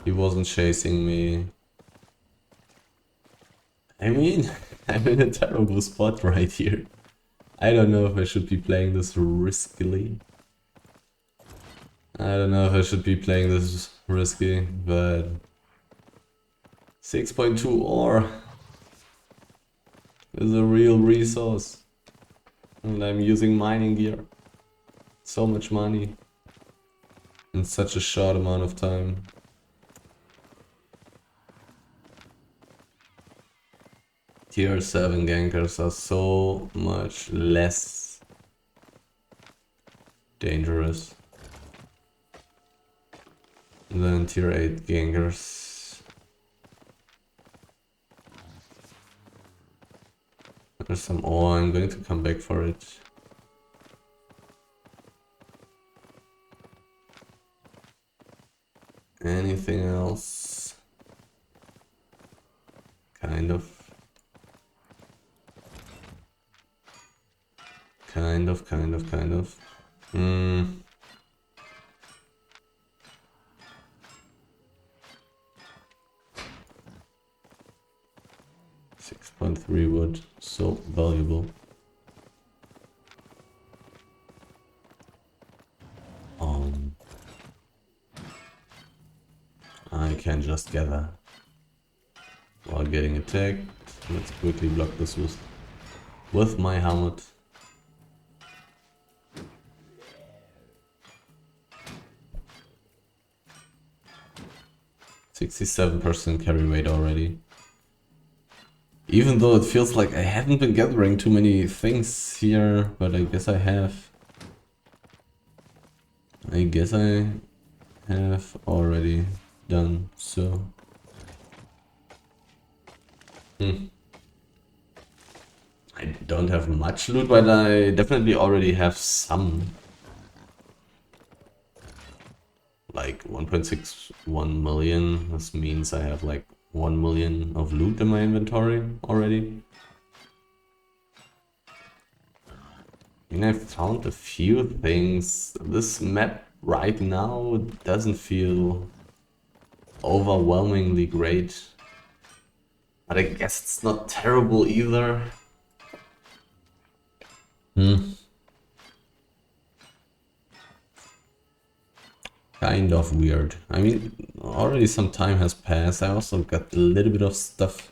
Speaker 1: He wasn't chasing me. I mean, I'm in a terrible spot right here. I don't know if I should be playing this riskily. I don't know if I should be playing this risky, but 6.2 ore is a real resource. And I'm using mining gear. So much money in such a short amount of time. Tier 7 gankers are so much less dangerous than tier 8 gankers. There's some ore, I'm going to come back for it. Anything else? Kind of. Kind of. 6.3 wood, so valuable. I can just gather while getting attacked. Let's quickly block this with my helmet. %67 carry weight already. Even though it feels like I haven't been gathering too many things here, but I guess I have. I guess I have already done so. I don't have much loot, but I definitely already have some. Like 1.61 million. This means I have like 1 million of loot in my inventory already. And I found a few things. This map right now doesn't feel overwhelmingly great. But I guess it's not terrible either. Kind of weird. I mean, already some time has passed. I also got a little bit of stuff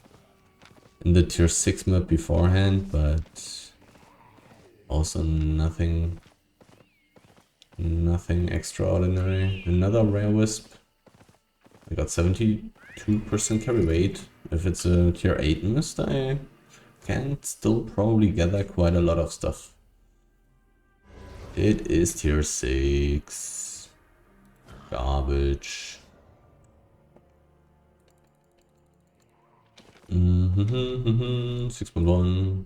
Speaker 1: in the tier 6 map beforehand, but also nothing extraordinary. Another rare wisp. I got 72% carry weight. If it's a tier 8 mist, I can still probably gather quite a lot of stuff. It is tier 6. Garbage. 6.1.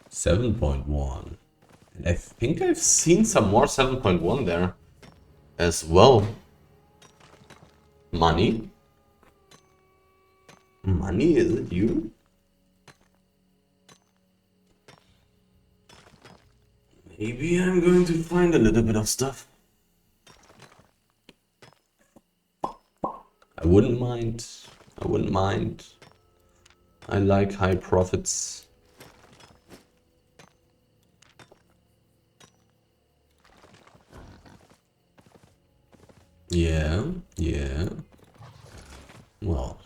Speaker 1: 7.1. And I think I've seen some more 7.1 there as well. Money? Money, is it you? Maybe I'm going to find a little bit of stuff. I wouldn't mind. I wouldn't mind. I like high profits. Yeah, yeah. Well,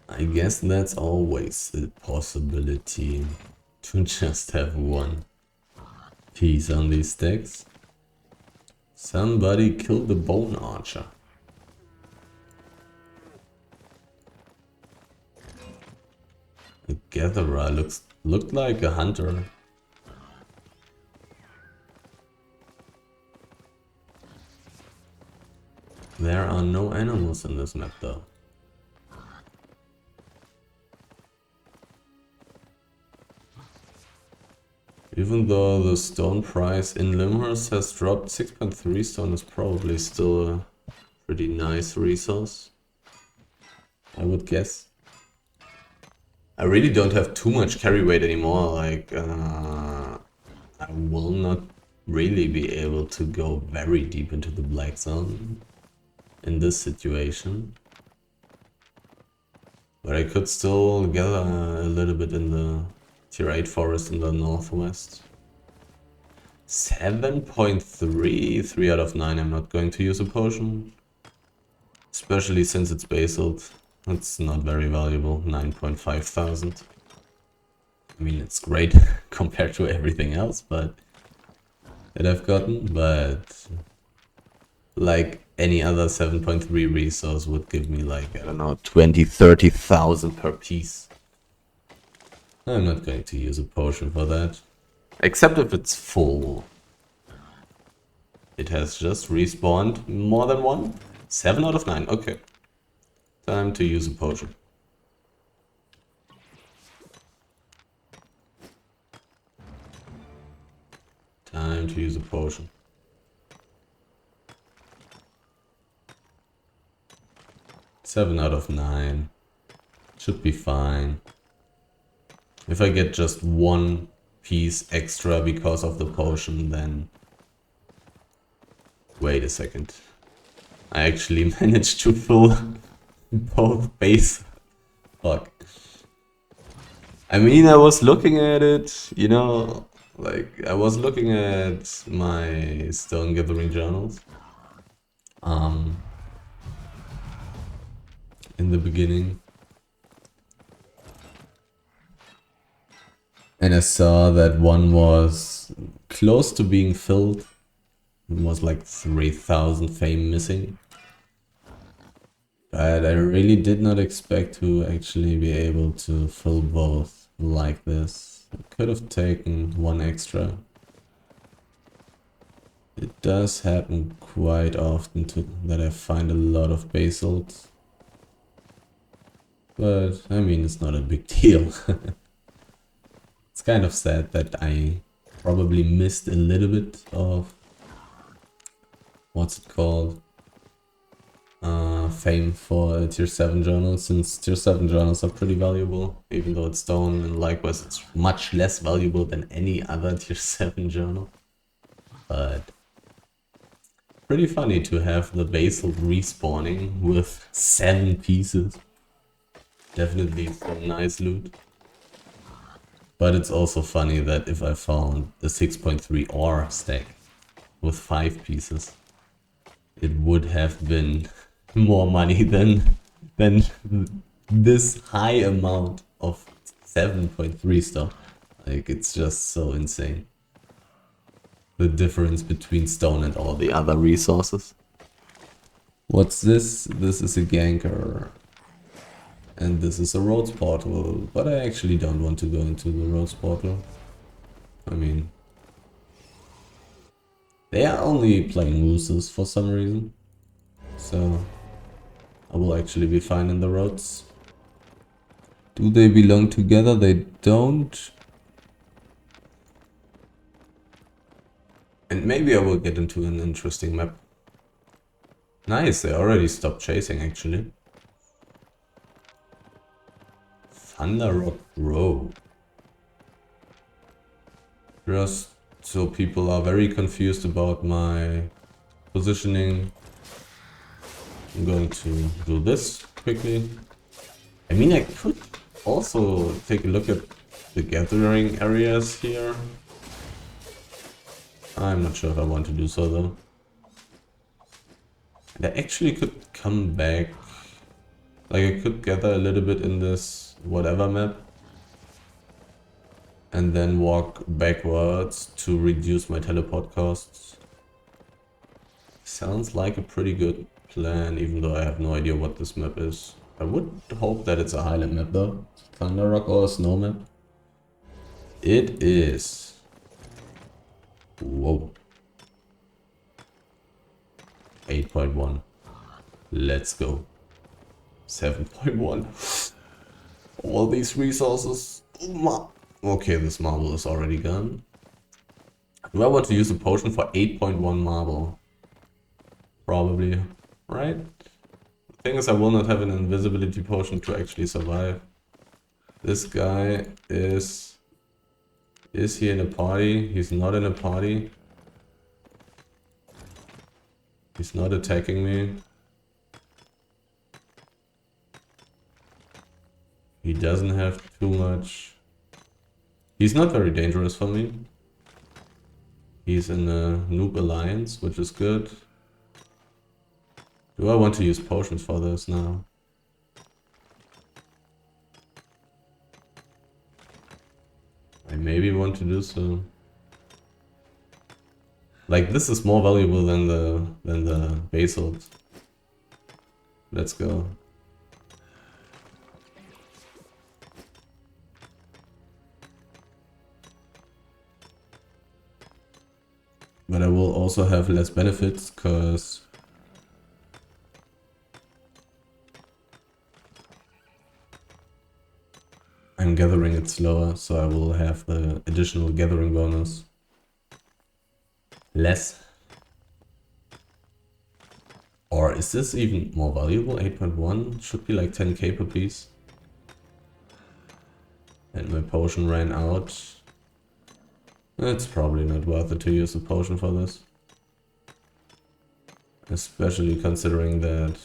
Speaker 1: I guess that's always a possibility to just have one piece on these stacks. Somebody killed the bone archer. A gatherer looked like a hunter. There are no animals in this map though. Even though the stone price in Lymhurst has dropped, 6.3 stone is probably still a pretty nice resource, I would guess. I really don't have too much carry weight anymore, like I will not really be able to go very deep into the Black Zone in this situation. But I could still gather a little bit in the tier 8 forest in the northwest. 7.3, 3 out of 9. I'm not going to use a potion. Especially since it's basalt. It's not very valuable, 9.5 thousand. I mean, it's great compared to everything else, but that I've gotten, but like any other 7.3 resource would give me like, I don't know, 20-30,000 per piece. I'm not going to use a potion for that. Except if it's full. It has just respawned more than one. 7 out of 9, okay. Time to use a potion. Time to use a potion. 7 out of 9. Should be fine. If I get just one piece extra because of the potion, then... Wait a second. I actually managed to fill both base. Fuck. I mean, I was looking at it, you know, like, I was looking at my stone gathering journals. In the beginning. And I saw that one was close to being filled. It was like 3,000 fame missing. But I really did not expect to actually be able to fill both like this. I could have taken one extra. It does happen quite often that I find a lot of basalt. But, I mean, it's not a big deal. It's kind of sad that I probably missed a little bit of... What's it called? Fame for tier 7 journals, since tier 7 journals are pretty valuable, even though it's stone, and likewise it's much less valuable than any other tier 7 journal. But pretty funny to have the basalt respawning with 7 pieces. Definitely some nice loot. But it's also funny that if I found a 6.3 ore stack with 5 pieces, it would have been more money than this high amount of 7.3 stuff. Like, it's just so insane. The difference between stone and all the other resources. What's this? This is a ganker. And this is a roads portal, but I actually don't want to go into the roads portal. I mean, they are only playing losers for some reason, so I will actually be fine in the roads. Do they belong together? They don't. And maybe I will get into an interesting map. Nice, they already stopped chasing actually. Thunder Rock Row. Just so people are very confused about my positioning, I'm going to do this quickly. I mean, I could also take a look at the gathering areas here. I'm not sure if I want to do so though. And I actually could come back. Like I could gather a little bit in this whatever map. And then walk backwards to reduce my teleport costs. Sounds like a pretty good plan, even though I have no idea what this map is. I would hope that it's a Highland map though. Thunder Rock or a snow map. It is. Whoa. 8.1. Let's go. 7.1. All these resources. Okay, this marble is already gone. Do I want to use a potion for 8.1 marble? Probably, right? The thing is, I will not have an invisibility potion to actually survive. This guy is he in a party? He's not in a party. He's not attacking me. He doesn't have too much. He's not very dangerous for me. He's in a noob alliance, which is good. Do I want to use potions for this now? I maybe want to do so. Like this is more valuable than the basalt. Let's go. But I will also have less benefits because I'm gathering it slower, so I will have the additional gathering bonus. Less. Or is this even more valuable? 8.1 should be like 10k per piece. And my potion ran out. It's probably not worth it to use a potion for this. Especially considering that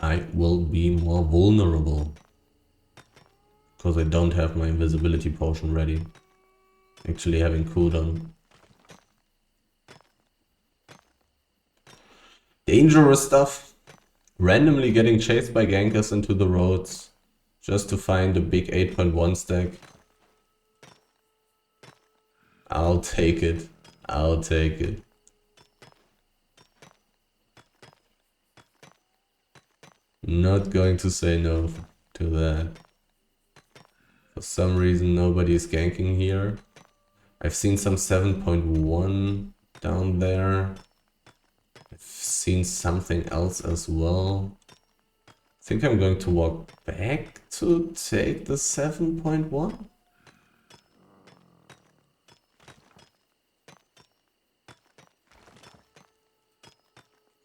Speaker 1: I will be more vulnerable. Because I don't have my invisibility potion ready. Actually having cooldown. Dangerous stuff. Randomly getting chased by gankers into the roads. Just to find a big 8.1 stack. I'll take it. I'll take it. Not going to say no to that. For some reason nobody is ganking here. I've seen some 7.1 down there. I've seen something else as well. I think I'm going to walk back to take the 7.1.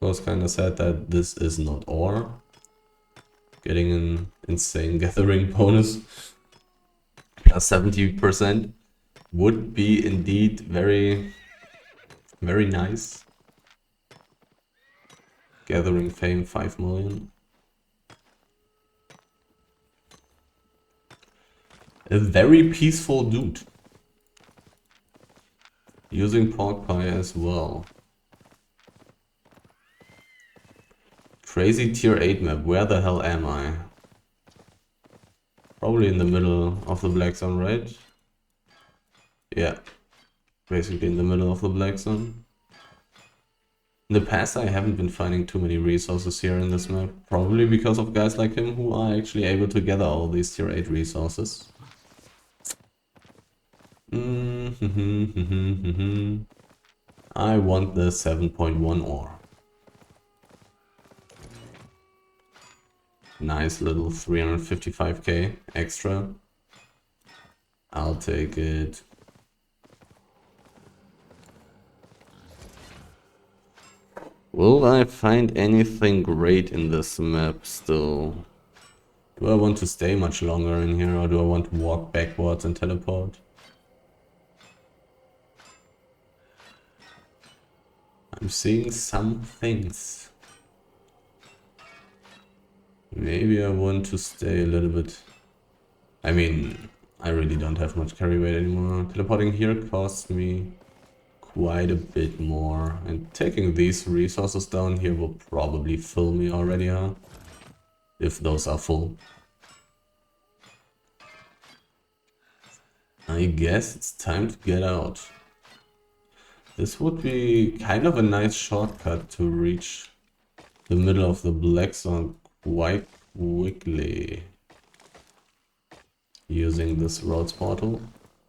Speaker 1: Was kind of sad that this is not ore. Getting an insane gathering bonus. Plus 70% would be indeed very, very nice. Gathering fame 5 million. A very peaceful dude. Using pork pie as well. Crazy tier 8 map, where the hell am I? Probably in the middle of the Black Zone, right? Yeah. Basically in the middle of the Black Zone. In the past, I haven't been finding too many resources here in this map, probably because of guys like him who are actually able to gather all these tier 8 resources. I want the 7.1 ore. Nice little 355k extra. I'll take it. Will I find anything great in this map still? Do I want to stay much longer in here, or do I want to walk backwards and teleport? I'm seeing some things. Maybe I want to stay a little bit. I mean, I really don't have much carry weight anymore. Teleporting here costs me quite a bit more. And taking these resources down here will probably fill me already, huh? If those are full. I guess it's time to get out. This would be kind of a nice shortcut to reach the middle of the Black Zone quite quickly. Using this roads portal.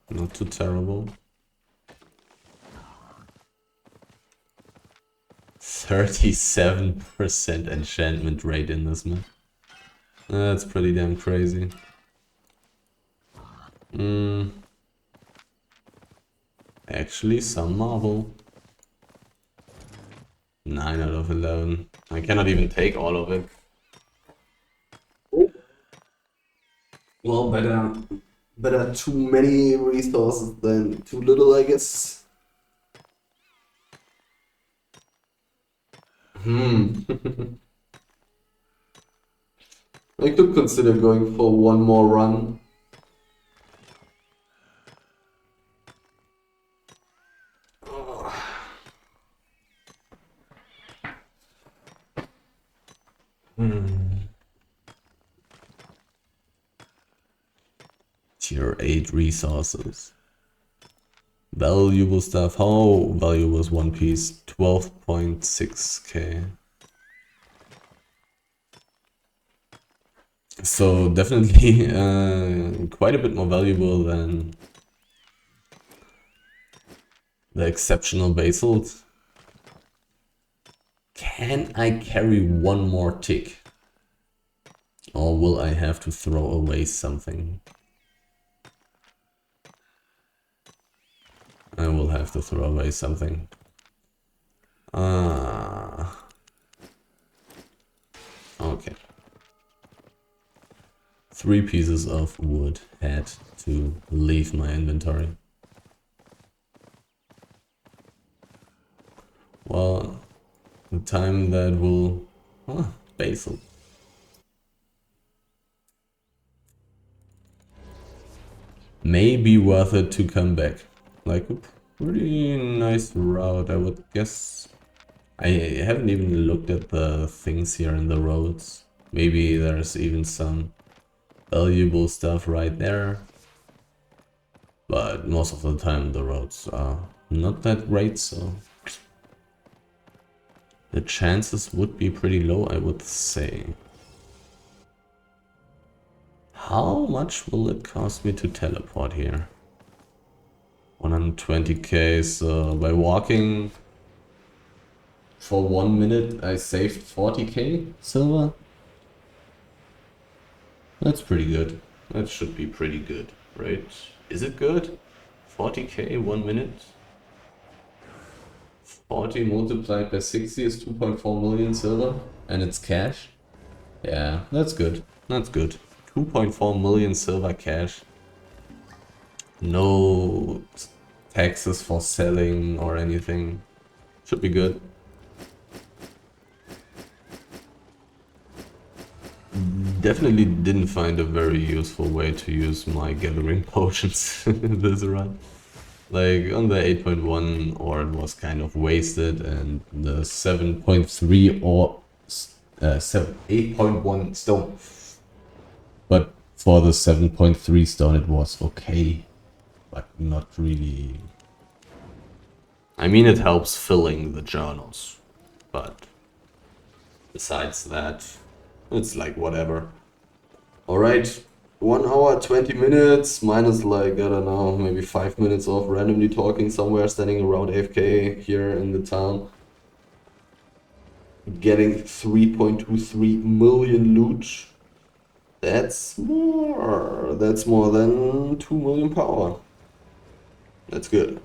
Speaker 1: Not too terrible. 37% enchantment rate in this map. That's pretty damn crazy. Actually, some marble. 9 out of 11. I cannot even take all of it. Well, better too many resources than too little, I guess. I could consider going for one more run. Tier 8 resources. Valuable stuff. How valuable is one piece? 12.6k. So definitely quite a bit more valuable than the exceptional basalt. Can I carry one more tick? Or will I have to throw away something? I will have to throw away something. Okay. 3 pieces of wood had to leave my inventory. Well, the time that will... basil. May be worth it to come back. Like a pretty nice route, I would guess. I haven't even looked at the things here in the roads. Maybe there's even some valuable stuff right there. But most of the time the roads are not that great, so the chances would be pretty low, I would say. How much will it cost me to teleport here? 120k, so by walking for 1 minute I saved 40k silver. That's pretty good. That should be pretty good, right? Is it good? 40k 1 minute? 40 multiplied by 60 is 2.4 million silver, and it's cash. Yeah, that's good. That's good. 2.4 million silver cash. No taxes for selling or anything. Should be good. Definitely didn't find a very useful way to use my gathering potions this run. Like on the 8.1 ore it was kind of wasted, and the 7.3 ore 8.1 stone. But for the 7.3 stone it was okay, but not really. I mean, it helps filling the journals. but besides that, it's like whatever. Alright, 1 hour, 20 minutes, minus like, I don't know, maybe 5 minutes of randomly talking somewhere, standing around AFK here in the town. Getting 3.23 million loot. That's more than 2 million power. That's good.